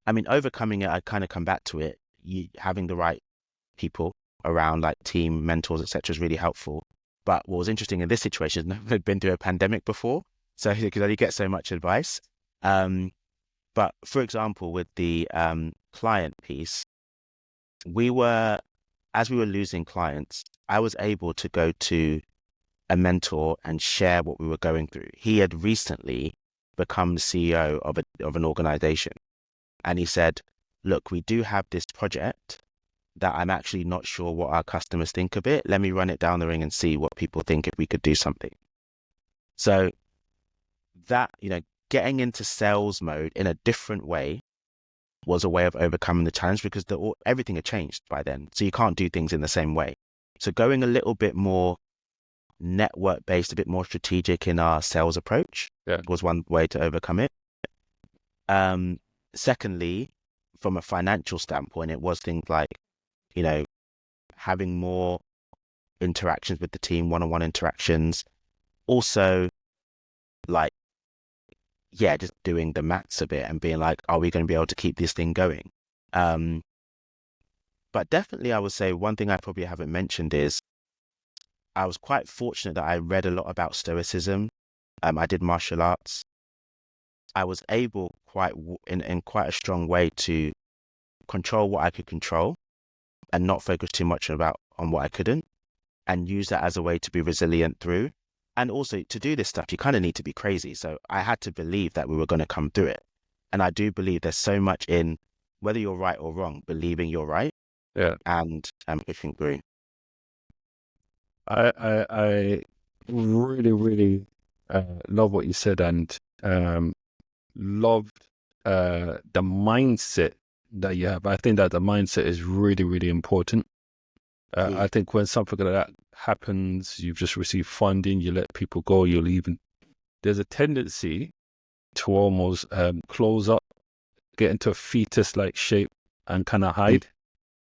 I mean, overcoming it, I kind of come back to it. Having the right people around, like team mentors, etc., is really helpful. But what was interesting in this situation is no one had been through a pandemic before, so you could only get so much advice. But for example, with the client piece, as we were losing clients, I was able to go to a mentor and share what we were going through. He had recently become the CEO of an organization. And he said, look, we do have this project that I'm actually not sure what our customers think of it. Let me run it down the ring and see what people think if we could do something. So that, getting into sales mode in a different way was a way of overcoming the challenge, because everything had changed by then. So you can't do things in the same way. So going a little bit more network based, a bit more strategic in our sales approach was one way to overcome it. Secondly, from a financial standpoint, it was things like, having more interactions with the team, one-on-one interactions. Also, like, just doing the maths of it and being like, are we going to be able to keep this thing going? But definitely, I would say one thing I probably haven't mentioned is I was quite fortunate that I read a lot about Stoicism. I did martial arts. I was able in quite a strong way to control what I could control and not focus too much on what I couldn't, and use that as a way to be resilient through. And also, to do this stuff, you kind of need to be crazy. So I had to believe that we were going to come through it. And I do believe there's so much in, whether you're right or wrong, believing you're right. Yeah. And pushing through. I really, really love what you said, and loved the mindset that you have. I think that the mindset is really, really important. I think when something like that happens, you've just received funding, you let people go, you leave. There's a tendency to almost close up, get into a fetus-like shape, and kind of hide.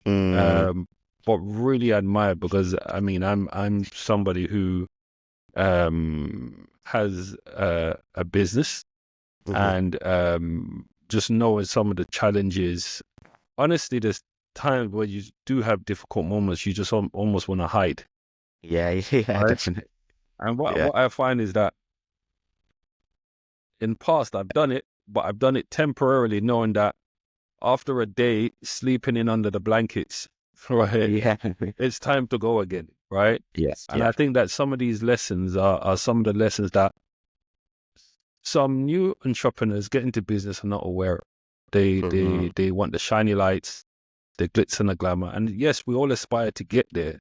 But really admire, because I mean, I'm somebody who has a business, and just knowing some of the challenges. Honestly, there's times where you do have difficult moments, you just almost want to hide. Yeah, Right? definitely. And what I find is that in the past I've done it, but I've done it temporarily, knowing that after a day sleeping in under the blankets, right, it's time to go again, right? Yes. And I think that some of these lessons are some of the lessons that some new entrepreneurs get into business are not aware of. They want the shiny lights, the glitz and the glamour. And yes, we all aspire to get there,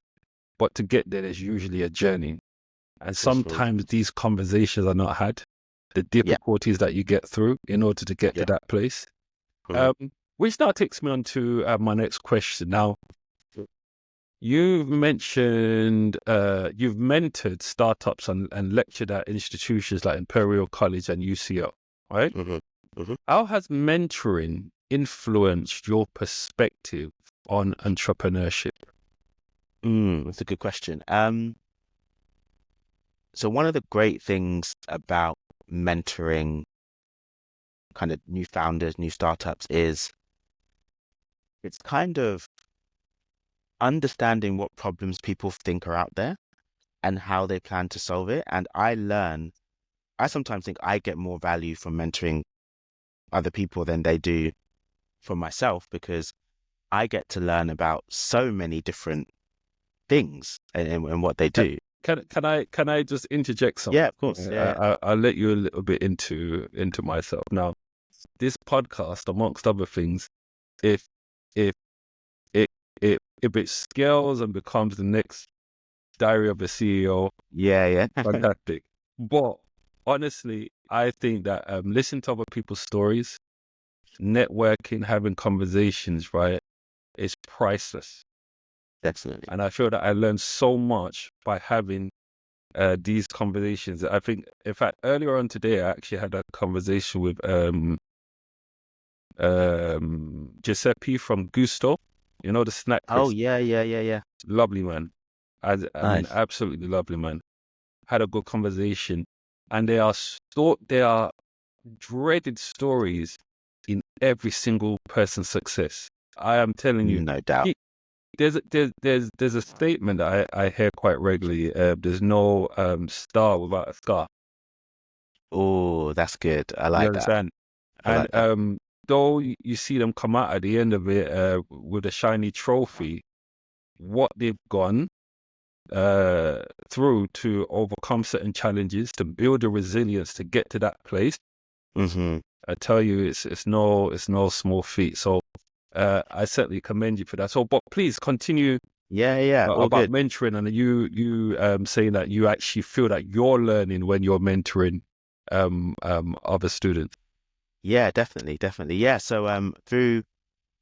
but to get there, there's usually a journey. And sometimes these conversations are not had, the difficulties that you get through in order to get to that place. Which now takes me on to my next question. Now, you've mentioned you've mentored startups and lectured at institutions like Imperial College and UCL, right? How has mentoring influenced your perspective on entrepreneurship? That's a good question. So one of the great things about mentoring kind of new founders, new startups, is it's kind of understanding what problems people think are out there and how they plan to solve it. And I sometimes think I get more value from mentoring other people than they do from myself, because I get to learn about so many different things and what they do. Can I just interject something? Yeah, of course. I'll let you a little bit into myself. Now, this podcast, amongst other things, if it scales and becomes the next Diary of a CEO, fantastic. But honestly, I think that listening to other people's stories, networking, having conversations, right, is priceless. Definitely. And I feel that I learned so much by having these conversations. I think, in fact, earlier on today, I actually had a conversation with Giuseppe from Gusto, the snack. Oh, yeah. Lovely man. I mean, absolutely lovely man. had a good conversation, and there are dreaded stories in every single person's success. I am telling you, No doubt. there's a statement that I hear quite regularly. There's no star without a scar. Oh, that's good. I You like that. understand? I And like that. though you see them come out at the end of it with a shiny trophy, what they've gone through to overcome certain challenges, to build the resilience to get to that place. Mm-hmm. I tell you, it's no small feat. So I certainly commend you for that. So, but please continue Yeah, all about good. mentoring, and you saying that you actually feel that you're learning when you're mentoring other students. Yeah, definitely. Yeah. So through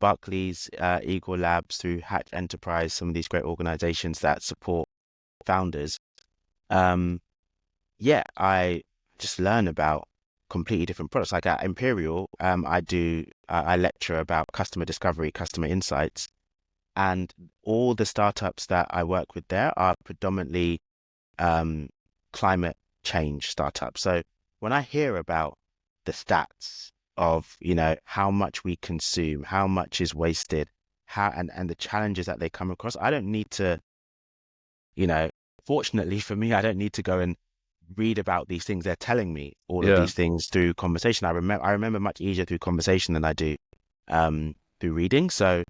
Barclays, Eagle Labs, through Hatch Enterprise, some of these great organizations that support founders, um, yeah, I just learn about completely different products. Like at Imperial, I lecture about customer discovery, customer insights, and all the startups that I work with there are predominantly um, climate change startups. So when I hear about the stats of, how much we consume, how much is wasted, and the challenges that they come across, I don't need to, you know, fortunately for me, I don't need to go and read about these things. They're telling me all of Yeah, these things through conversation. I remember much easier through conversation than I do through reading. So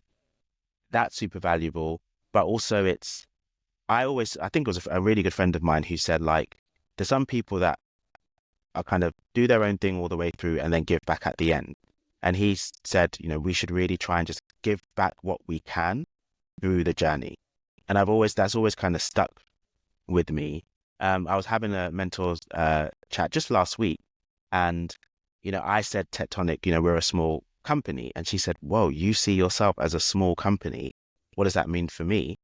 that's super valuable. But also I think it was a really good friend of mine who said, like, there's some people that are kind of do their own thing all the way through and then give back at the end. And he said, we should really try and just give back what we can through the journey. And that's always kind of stuck with me. I was having a mentor's chat just last week, and I said Tectonic, we're a small company, and she said, "Whoa, you see yourself as a small company? What does that mean for me?"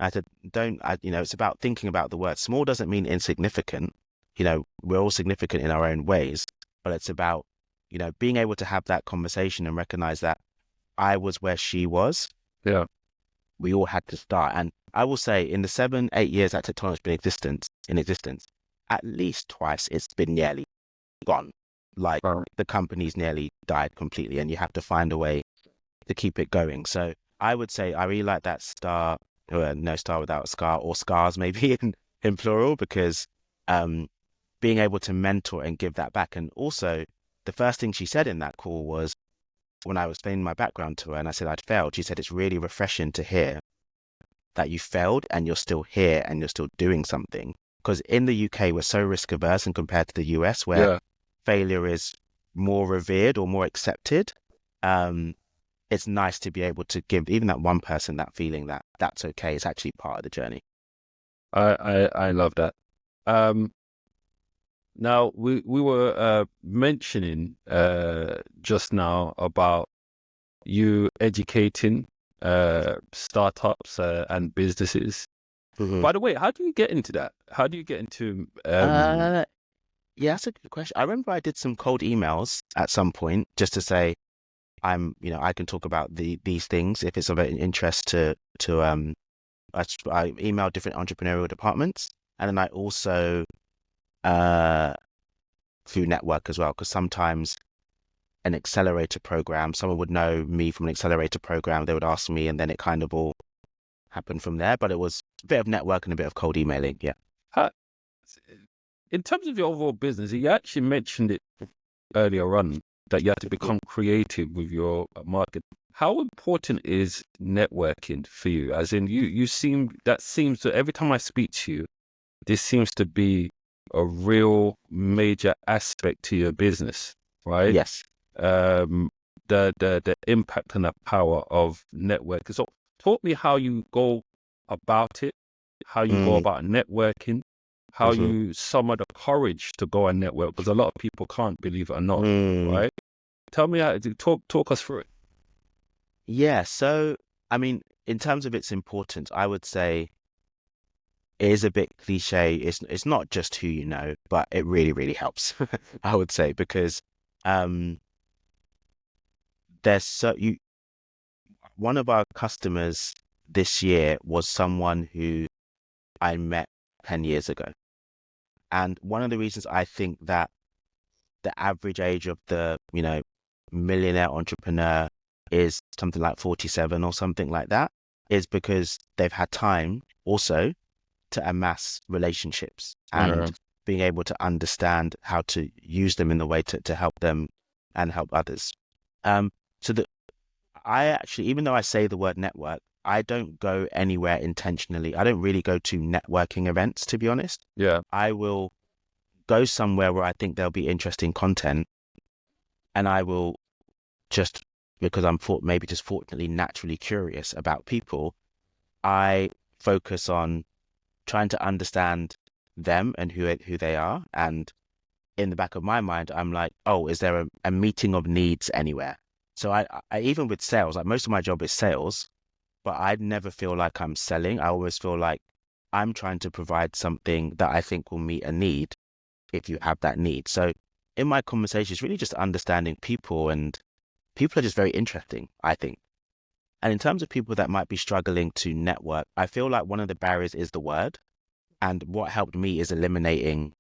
I said, "Don't I? It's about thinking about the word. Small doesn't mean insignificant. We're all significant in our own ways, but it's about being able to have that conversation and recognize that I was where she was. yeah. We all had to start. And I will say, in the 7, 8 years that Tectonic's been in existence, at least twice it's been nearly gone. Like Wow. the company's nearly died completely, and you have to find a way to keep it going. So I would say I really like that star, or no star without a scar, or scars maybe in plural, because being able to mentor and give that back. And also, the first thing she said in that call was, when I was explaining my background to her and I said I'd failed, she said, it's really refreshing to hear that you failed and you're still here and you're still doing something. Because in the UK, we're so risk averse, and compared to the US, where Yeah. failure is more revered or more accepted, it's nice to be able to give even that one person that feeling that that's okay. It's actually part of the journey. I love that. Um, Now we were mentioning just now about you educating startups and businesses. Hmm. By the way, how do you get into that? How do you get into Uh, yeah, that's a good question. I remember I did some cold emails at some point just to say I can talk about these things if it's of interest to I emailed different entrepreneurial departments, and then I also uh through network as well, because sometimes an accelerator program, someone would know me from an accelerator program, they would ask me, and then it kind of all happened from there. But it was a bit of network and a bit of cold emailing. Yeah. how, in terms of your overall business? You actually mentioned it earlier on that you have to become creative with your market. How important is networking for you? As in, seems to every time I speak to you, this seems to be a real major aspect to your business, right? Yes. Um, the impact and the power of networking. So, talk me how you go about it, how you go Mm, about networking, how hmm. you summon the courage to go and network, because a lot of people can't, believe it or not, Mm. right? Tell me how to talk us through it. Yeah. So, I mean, in terms of its importance, I would say it is a bit cliche. It's not just who you know, but it really, really helps. I would say, because um, there's so you one of our customers this year was someone who I met 10 years ago. And one of the reasons I think that the average age of the, millionaire entrepreneur is something like 47 or something like that is because they've had time also to amass relationships Yeah. and being able to understand how to use them in the way to help them and help others. So that I actually, even though I say the word network, I don't go anywhere intentionally. I don't really go to networking events, to be honest. Yeah. I will go somewhere where I think there'll be interesting content, and I will just, because I'm maybe just fortunately naturally curious about people, I focus on trying to understand them and who they are. And in the back of my mind, I'm like, oh, is there a meeting of needs anywhere? So I even with sales, like most of my job is sales, but I never feel like I'm selling. I always feel like I'm trying to provide something that I think will meet a need if you have that need. So in my conversations, really just understanding people, and people are just very interesting, I think. And in terms of people that might be struggling to network, I feel like one of the barriers is the word. And what helped me is eliminating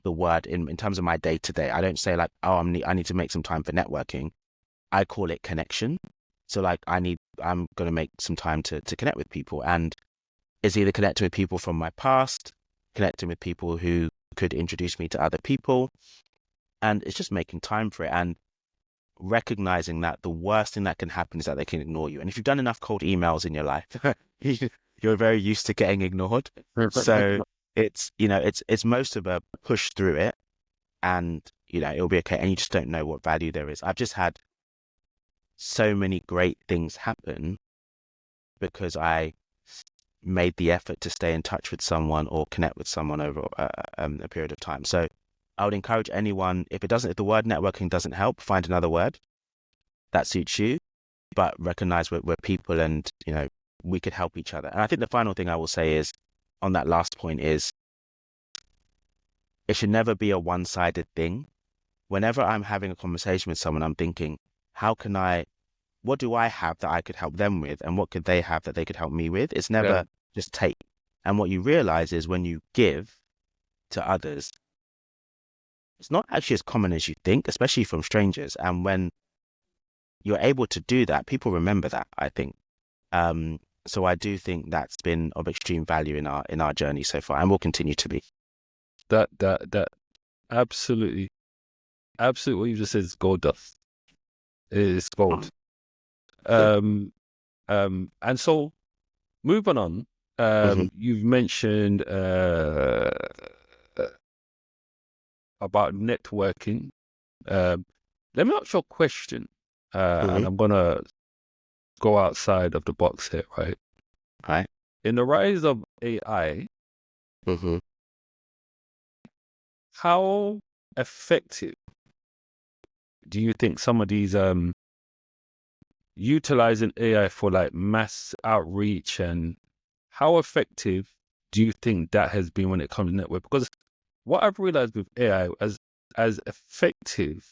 the word in terms of my day to day. I don't say like, oh, I need to make some time for networking. I call it connection. So like I'm going to make some time to connect with people, and it's either connecting with people from my past, connecting with people who could introduce me to other people. And it's just making time for it and recognizing that the worst thing that can happen is that they can ignore you. And if you've done enough cold emails in your life, you're very used to getting ignored. So it's most of a push through it, and it'll be okay. And you just don't know what value there is. I've just had so many great things happen because I made the effort to stay in touch with someone or connect with someone over a period of time. So I would encourage anyone, if the word networking doesn't help, find another word that suits you, but recognize we're people, and we could help each other. And I think the final thing I will say is, on that last point, is it should never be a one-sided thing. Whenever I'm having a conversation with someone, I'm thinking, what do I have that I could help them with? And what could they have that they could help me with? It's Yeah. never just take. And what you realize is when you give to others, it's not actually as common as you think, especially from strangers. And when you're able to do that, people remember that, I think. So I do think that's been of extreme value in our journey so far, and will continue to be. That absolutely what you just said is gold dust. It is gold. And so moving on, you've mentioned about networking. Let me ask you a question, and I'm gonna go outside of the box here, right? Right. In the rise of AI, how effective do you think some of these utilizing AI for like mass outreach, and how effective do you think that has been when it comes to network? Because what I've realized with AI, as effective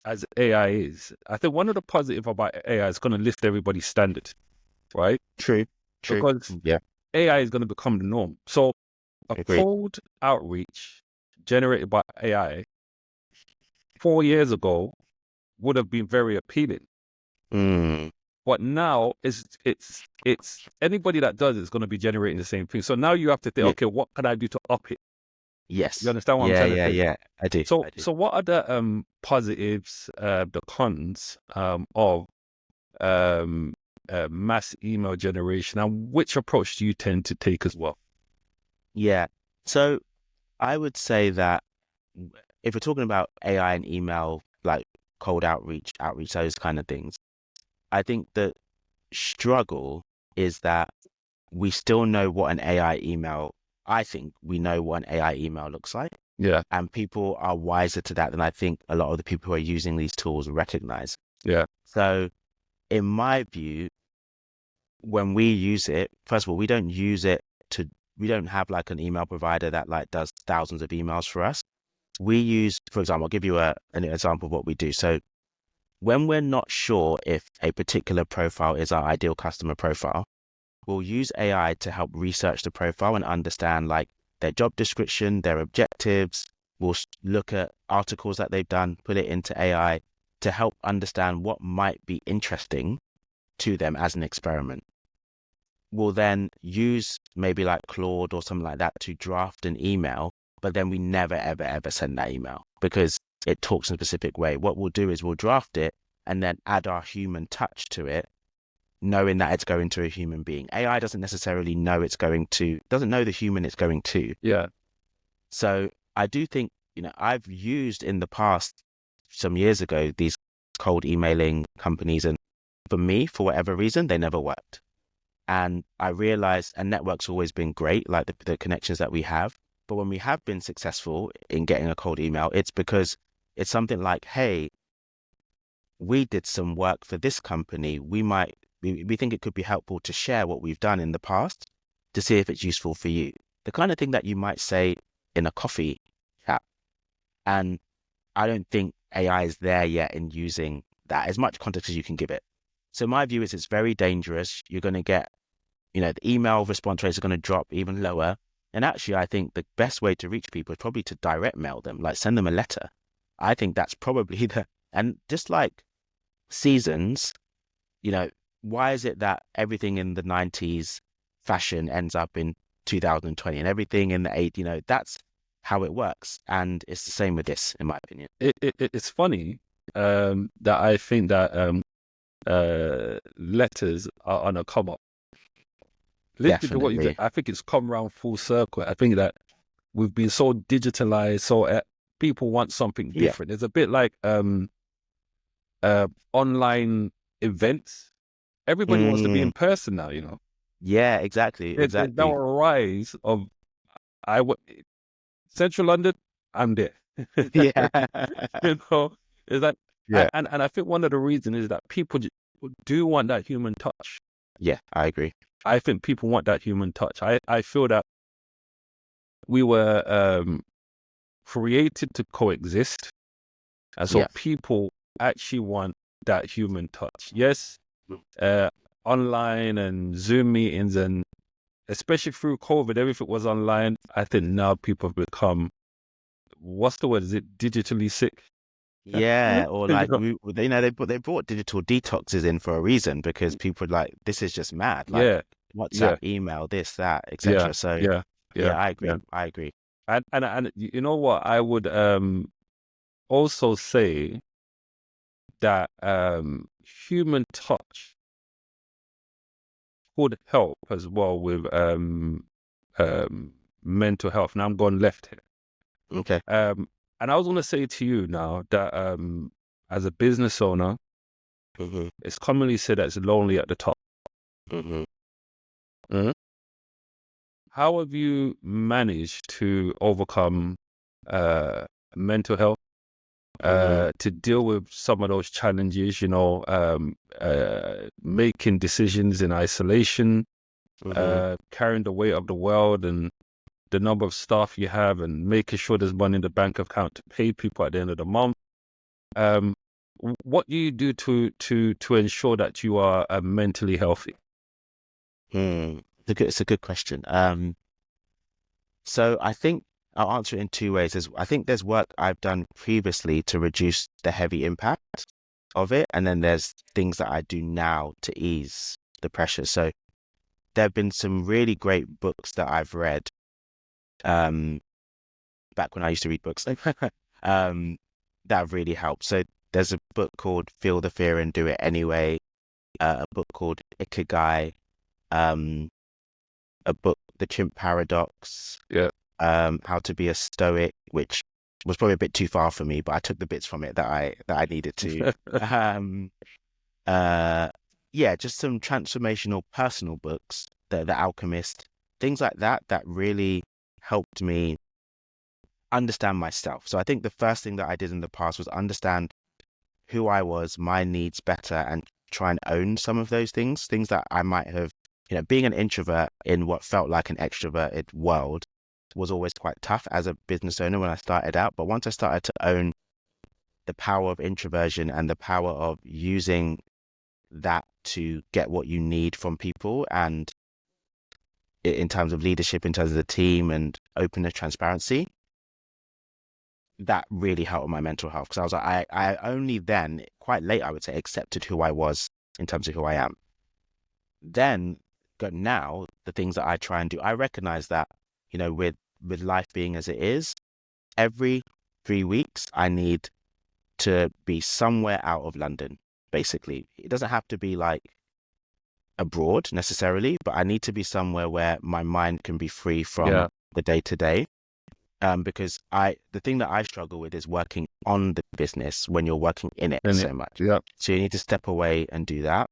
as AI is, I think one of the positive about AI is going to lift everybody's standard, right? True. Because Yeah. AI is going to become the norm. So a Agreed. cold outreach generated by AI 4 years ago would have been very appealing. But now it's anybody that does it is going to be generating the same thing. So now you have to think, Yeah. okay, what can I do to up it? Yes. You understand what I'm trying to say? Yeah. I do. So what are the positives, the cons of mass email generation, and which approach do you tend to take as well? Yeah. So I would say that if we're talking about AI and email, like cold outreach, those kind of things, I think the struggle is that we still know what an AI email, I think we know what an AI email looks like. Yeah. And people are wiser to that than I think a lot of the people who are using these tools recognize. Yeah. So in my view, when we use it, first of all, we don't have like an email provider that like does thousands of emails for us. We use, for example, I'll give you an example of what we do. So when we're not sure if a particular profile is our ideal customer profile, we'll use AI to help research the profile and understand like their job description, their objectives. We'll look at articles that they've done, put it into AI to help understand what might be interesting to them as an experiment. We'll then use maybe like Claude or something like that to draft an email, but then we never, ever, ever send that email because it talks in a specific way. What we'll do is we'll draft it and then add our human touch to it, knowing that it's going to a human being. AI doesn't necessarily know doesn't know the human it's going to. Yeah. So I do think, I've used in the past, some years ago, these cold emailing companies, and for me, for whatever reason, they never worked. And I realized, and network's always been great, like the connections that we have. But when we have been successful in getting a cold email, it's because it's something like, hey, we did some work for this company. We think it could be helpful to share what we've done in the past to see if it's useful for you. The kind of thing that you might say in a coffee chat. And I don't think AI is there yet in using that as much context as you can give it. So my view is it's very dangerous. You're going to get, the email response rates are going to drop even lower. And actually, I think the best way to reach people is probably to direct mail them, like send them a letter. I think that's probably and just like seasons, why is it that everything in the 90s fashion ends up in 2020 and everything in the 80s, that's how it works. And it's the same with this, in my opinion. It's funny that I think that letters are on a come up. Literally what you said, Definitely. I think it's come round full circle. I think that we've been so digitalized, so people want something Yeah. different. It's a bit like online events. Everybody wants to be in person now, Yeah, exactly. There's now Exactly. a rise of Central London, I'm there. Yeah. You know, is that Yeah. and I think one of the reasons is that people do want that human touch. Yeah, I agree. I think people want that human touch. I feel that we were created to coexist, and so Yeah. people actually want that human touch. Yes, online and Zoom meetings, and especially through COVID, everything was online. I think now people have become, what's the word? Is it digitally sick? Yeah, or You like know? they brought digital detoxes in for a reason because people are like, this is just mad. Like Yeah, WhatsApp, yeah, email, this, that, yeah, etc. So yeah, yeah, yeah, I yeah. agree. I agree. And you know what? I would also say that human touch could help as well with mental health. Now I'm going left here. Okay. And I was going to say to you now that as a business owner, hmm it's commonly said that it's lonely at the top. hmm Mhm. How have you managed to overcome mental health, hmm to deal with some of those challenges, making decisions in isolation, hmm carrying the weight of the world and the number of staff you have, and making sure there's money in the bank account to pay people at the end of the month? Um, what do you do to ensure that you are mentally healthy? It's a good question. So I think I'll answer it in two ways. I think there's work I've done previously to reduce the heavy impact of it, and then there's things that I do now to ease the pressure. So there have been some really great books that I've read um, back when I used to read books um, that have really helped. So there's a book called Feel the Fear and Do It Anyway, a book called Ikigai, um, a book, The Chimp Paradox, Yeah. How to Be a Stoic, which was probably a bit too far for me, but I took the bits from it that I needed to. Um, yeah, just some transformational personal books, The Alchemist, things like that that really helped me understand myself. So I think the first thing that I did in the past was understand who I was, my needs better, and try and own some of those things that I might have, being an introvert in what felt like an extroverted world was always quite tough as a business owner when I started out. But once I started to own the power of introversion and the power of using that to get what you need from people and in terms of leadership, in terms of the team and openness, transparency, that really helped my mental health. Because I was like, I only then, quite late, I would say, accepted who I was in terms of who I am. Then, now, the things that I try and do, I recognize that, with life being as it is, every 3 weeks, I need to be somewhere out of London, basically. It doesn't have to be like abroad necessarily, but I need to be somewhere where my mind can be free from the day to day. Because the thing that I struggle with is working on the business when you're working in it so much. Yeah. So you need to step away and do that.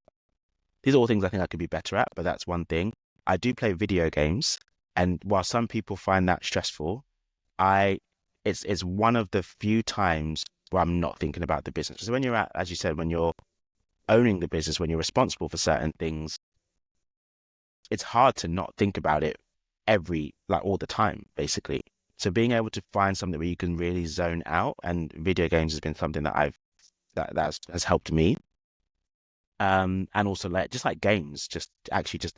These are all things I think I could be better at, but that's one thing. I do play video games, and while some people find that stressful, it's one of the few times where I'm not thinking about the business. So when you're as you said, when you're owning the business, when you're responsible for certain things, it's hard to not think about it all the time, basically. So being able to find something where you can really zone out, and video games has been something that has helped me. And also just like games, just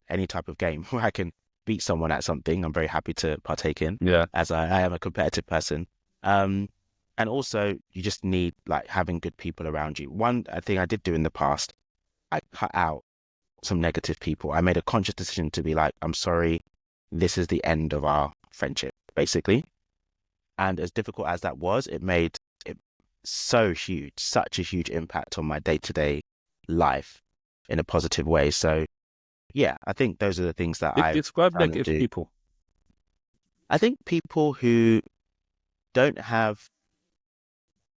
any type of game where I can beat someone at something, I'm very happy to partake in. Yeah. As I am a competitive person. And also you just need like having good people around you. One thing I did do in the past, I cut out some negative people. I made a conscious decision to be like, I'm sorry, this is the end of our friendship, basically. And as difficult as that was, it made it such a huge impact on my day-to-day life in a positive way. So yeah, I think those are the things that I describe negative people. I think people who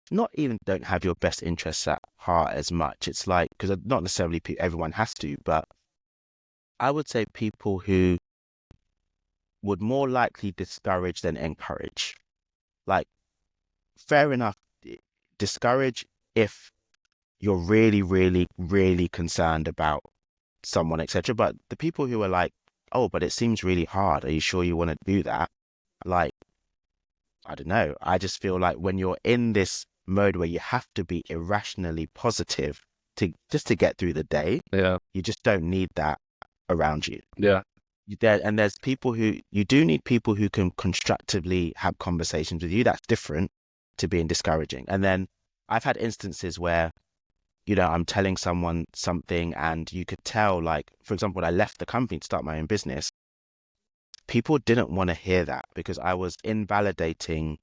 not even don't have your best interests at heart as much. It's like, because not necessarily everyone has to, but I would say people who would more likely discourage than encourage. Like, fair enough, discourage if you're really, really, really concerned about someone, etc. But the people who are like, oh, but it seems really hard. Are you sure you want to do that? Like, I don't know. I just feel like when you're in this mode where you have to be irrationally positive to get through the day, you just don't need that around you. Yeah. And there's people you do need people who can constructively have conversations with you. That's different to being discouraging. And then I've had instances where, I'm telling someone something and you could tell, like, for example, when I left the company to start my own business, people didn't want to hear that because I was invalidating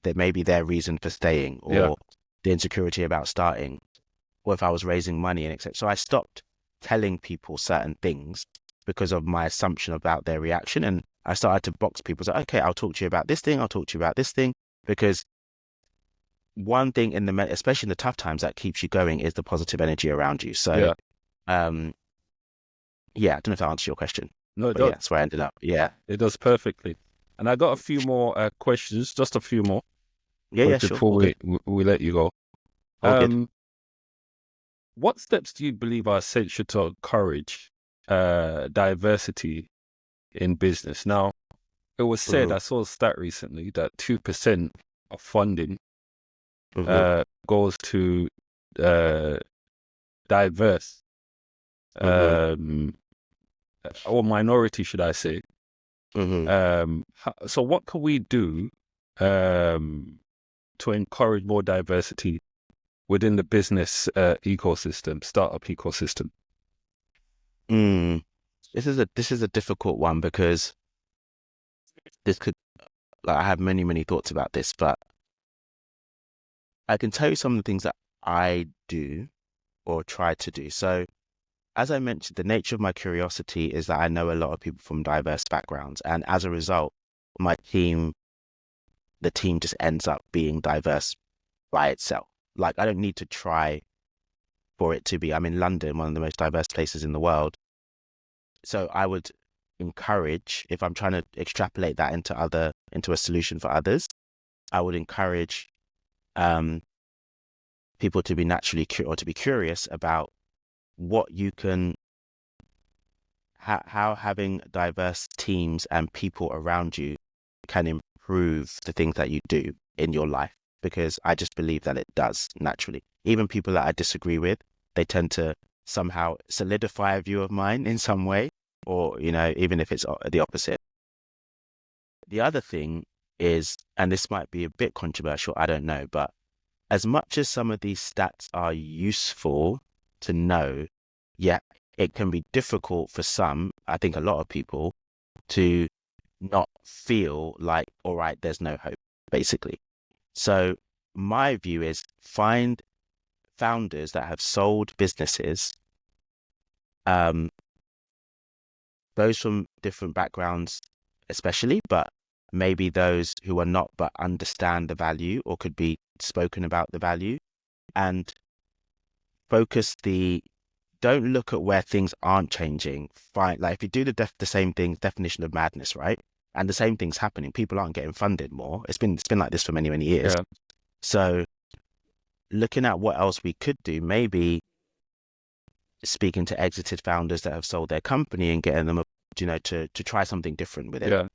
that maybe their reason for staying or the insecurity about starting, or if I was raising money and etc. So I stopped telling people certain things because of my assumption about their reaction. And I started to box people. So, okay, I'll talk to you about this thing. I'll talk to you about this thing. Because one thing especially in the tough times that keeps you going is the positive energy around you. So, I don't know if that answers your question. No, it but does. Yeah, that's where I ended up. Yeah. It does perfectly. And I got a few more questions, just a few more. Yeah, sure. Before we let you go. Good. What steps do you believe are essential to encourage diversity in business? Now, it was said, I saw a stat recently that 2% of funding goes to diverse or minority, should I say. So what can we do to encourage more diversity within the business ecosystem, startup ecosystem? This is a difficult one because I have many, many thoughts about this, but I can tell you some of the things that I do or try to do. So as I mentioned, the nature of my curiosity is that I know a lot of people from diverse backgrounds. And as a result, the team just ends up being diverse by itself. Like, I don't need to try for it to be. I'm in London, one of the most diverse places in the world. So I would encourage, if I'm trying to extrapolate that into a solution for others, I would encourage people to be naturally to be curious about what you can, how having diverse teams and people around you can improve the things that you do in your life. Because I just believe that it does naturally. Even people that I disagree with, they tend to somehow solidify a view of mine in some way. or, even if it's the opposite. The other thing is, and this might be a bit controversial, I don't know, but as much as some of these stats are useful to know, yeah, it can be difficult for some, I think a lot of people, to not feel like, all right, there's no hope, basically. So my view is find founders that have sold businesses, those from different backgrounds especially, but maybe those who are not but understand the value or could be spoken about the value, and don't look at where things aren't changing. Fine, like if you do the same thing, definition of madness, right? And the same thing's happening. People aren't getting funded more. It's been like this for many, many years. Yeah. So looking at what else we could do, maybe speaking to exited founders that have sold their company and getting them, to try something different with it. Yeah.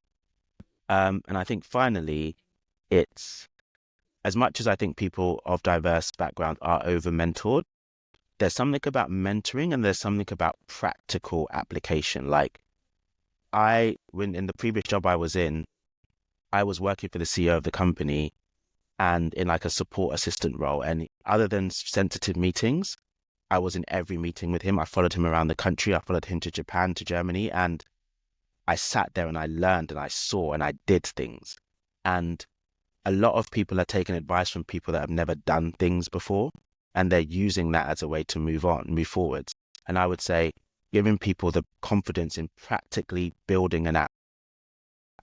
And I think finally, it's as much as I think people of diverse backgrounds are over mentored, there's something about mentoring and there's something about practical application. Like when in the previous job I was in, I was working for the CEO of the company and in like a support assistant role. And other than sensitive meetings, I was in every meeting with him. I followed him around the country. I followed him to Japan, to Germany, and I sat there and I learned and I saw and I did things. And a lot of people are taking advice from people that have never done things before, and they're using that as a way to move forwards. And I would say giving people the confidence in practically building an app,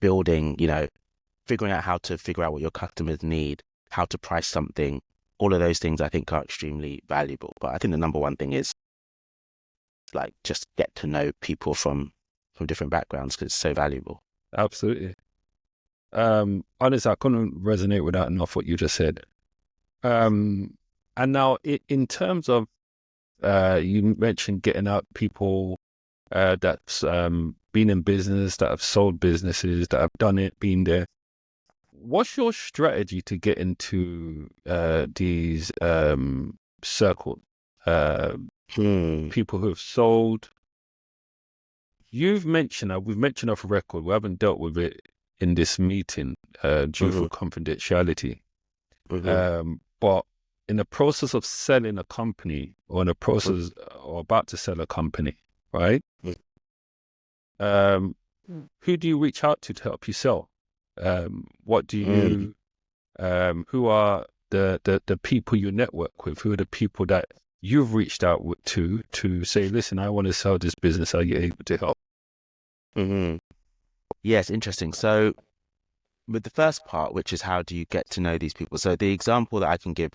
figuring out how to figure out what your customers need, how to price something, all of those things I think are extremely valuable. But I think the number one thing is like just get to know people from different backgrounds because it's so valuable. Absolutely. Honestly, I couldn't resonate with that enough what you just said. And now in terms of, you mentioned getting out people that's been in business, that have sold businesses, that have done it, been there. What's your strategy to get into these circles? People who have sold. We've mentioned off record, we haven't dealt with it in this meeting due for confidentiality. But in the process of selling a company or in the process or about to sell a company, right? Who do you reach out to help you sell? What do you, who are the people you network with? Who are the people that you've reached out to say, listen, I want to sell this business. Are you able to help? Yes, interesting. So with the first part, which is how do you get to know these people? So the example that I can give,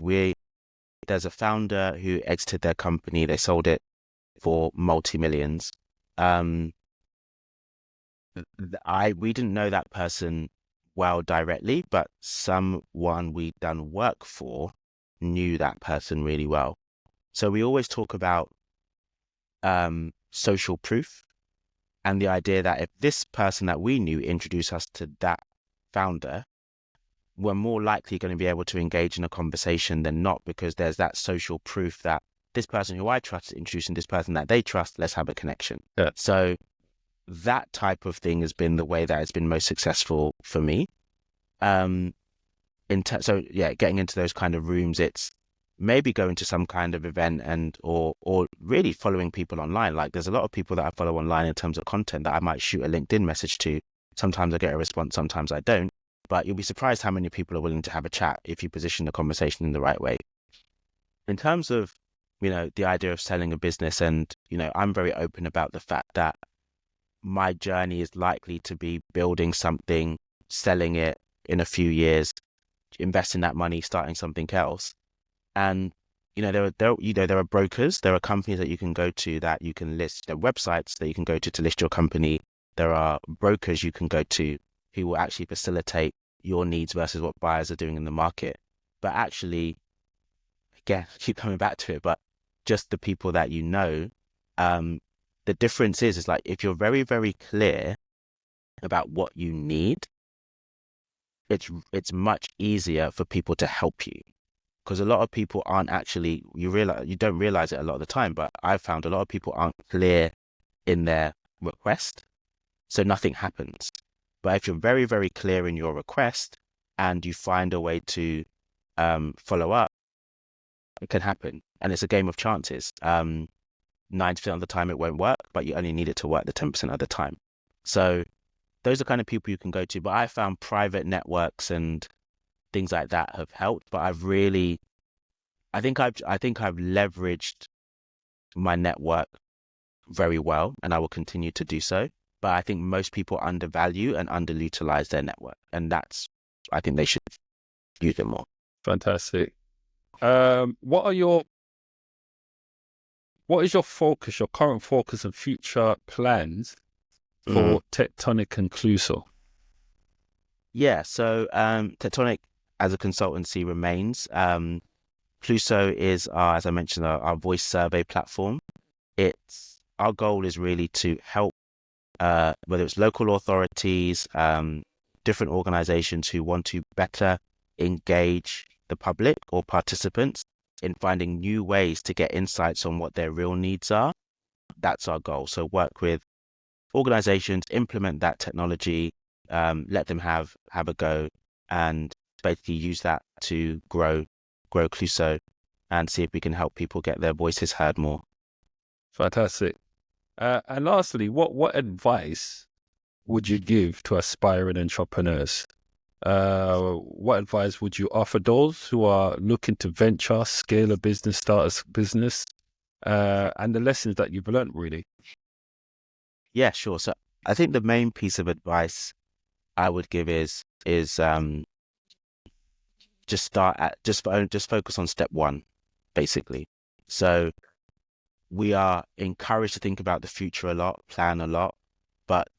there's a founder who exited their company. They sold it for multi-millions. We didn't know that person well directly, but someone we'd done work for knew that person really well. So we always talk about social proof and the idea that if this person that we knew introduced us to that founder, we're more likely going to be able to engage in a conversation than not, because there's that social proof that this person who I trust is introducing this person that they trust, let's have a connection. Yeah. So that type of thing has been the way that has been most successful for me. Getting into those kind of rooms, it's maybe going to some kind of event or really following people online. Like there's a lot of people that I follow online in terms of content that I might shoot a LinkedIn message to. Sometimes I get a response, sometimes I don't. But you'll be surprised how many people are willing to have a chat if you position the conversation in the right way. In terms of, the idea of selling a business, and, I'm very open about the fact that my journey is likely to be building something, selling it in a few years, investing that money, starting something else. And, there are brokers, there are companies that you can go to that you can list, there are websites that you can go to list your company. There are brokers you can go to who will actually facilitate your needs versus what buyers are doing in the market. But actually, again, I keep coming back to it, but just the people that the difference is like, if you're very, very clear about what you need, it's much easier for people to help you. Because a lot of people aren't actually, you don't realize it a lot of the time, but I've found a lot of people aren't clear in their request, so nothing happens. But if you're very, very clear in your request and you find a way to follow up, it can happen. And it's a game of chances. 90% of the time it won't work, but you only need it to work the 10% of the time. So those are kind of people you can go to. But I found private networks and things like that have helped. But I think I've leveraged my network very well, and I will continue to do so. But I think most people undervalue and underutilize their network, and I think they should use it more. Fantastic. What is your focus, your current focus and future plans for Tectonic and Cluso? Yeah, so Tectonic as a consultancy remains. Cluso is as I mentioned, our voice survey platform. Our goal is really to help, whether it's local authorities, different organizations who want to better engage the public or participants in finding new ways to get insights on what their real needs are. That's our goal. So work with organizations, implement that technology, let them have a go, and basically use that to grow Cluso and see if we can help people get their voices heard more. Fantastic. And lastly, what advice would you give to aspiring entrepreneurs? What advice would you offer those who are looking to venture, scale a business, start a business, and the lessons that you've learned, really? Yeah, sure. So I think the main piece of advice I would give is just focus on step one, basically. So we are encouraged to think about the future a lot, plan a lot, but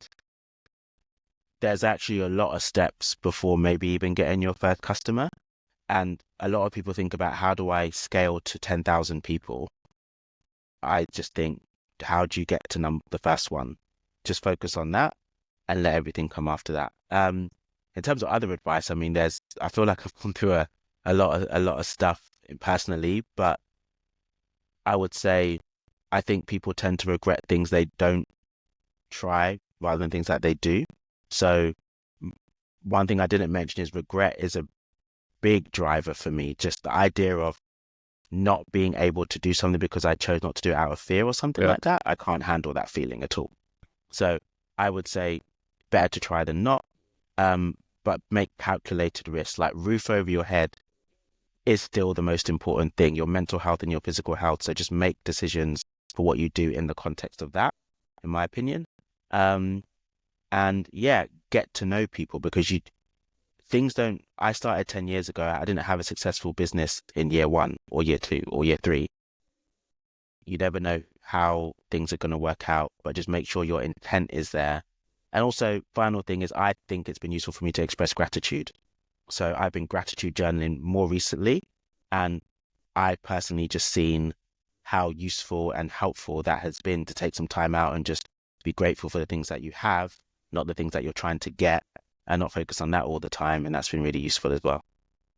there's actually a lot of steps before maybe even getting your first customer. And a lot of people think about, how do I scale to 10,000 people? I just think, how do you get to the first one? Just focus on that and let everything come after that. In terms of other advice, I mean, I feel like I've gone through a lot of stuff personally, but I would say I think people tend to regret things they don't try rather than things that they do. So one thing I didn't mention is regret is a big driver for me. Just the idea of not being able to do something because I chose not to do it out of fear or something like that. I can't handle that feeling at all. So I would say better to try than not, but make calculated risks. Like, roof over your head is still the most important thing, your mental health and your physical health. So just make decisions for what you do in the context of that, in my opinion. And yeah, get to know people, because I started 10 years ago. I didn't have a successful business in year 1 or year 2 or year 3. You never know how things are going to work out, but just make sure your intent is there. And also, final thing is, I think it's been useful for me to express gratitude. So I've been gratitude journaling more recently, and I personally just seen how useful and helpful that has been, to take some time out and just be grateful for the things that you have, not the things that you're trying to get, and not focus on that all the time. And that's been really useful as well.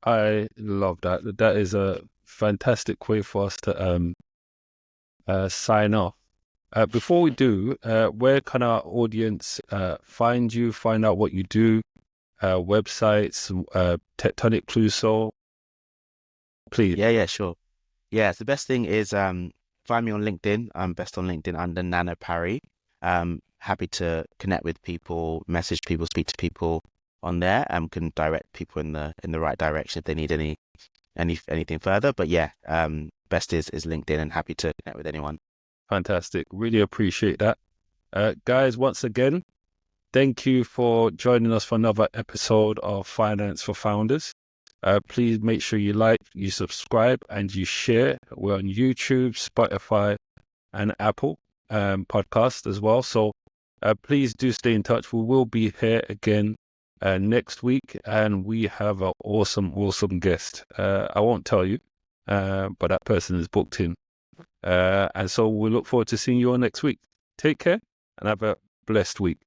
I love that. That is a fantastic way for us to sign off. Before we do, where can our audience find you, find out what you do, websites, Tectonic Cluso, please? Yeah, sure. Yeah, so the best thing is find me on LinkedIn. I'm best on LinkedIn under Nana Parry. Happy to connect with people, message people, speak to people on there, and can direct people in the right direction if they need anything further. But yeah, best is LinkedIn, and happy to connect with anyone. Fantastic. Really appreciate that. Guys, once again, thank you for joining us for another episode of Finance for Founders. Please make sure you like, you subscribe, and you share. We're on YouTube, Spotify, and Apple podcast as well. So please do stay in touch. We will be here again next week, and we have an awesome guest. I won't tell you, but that person is booked in. And so we look forward to seeing you all next week. Take care and have a blessed week.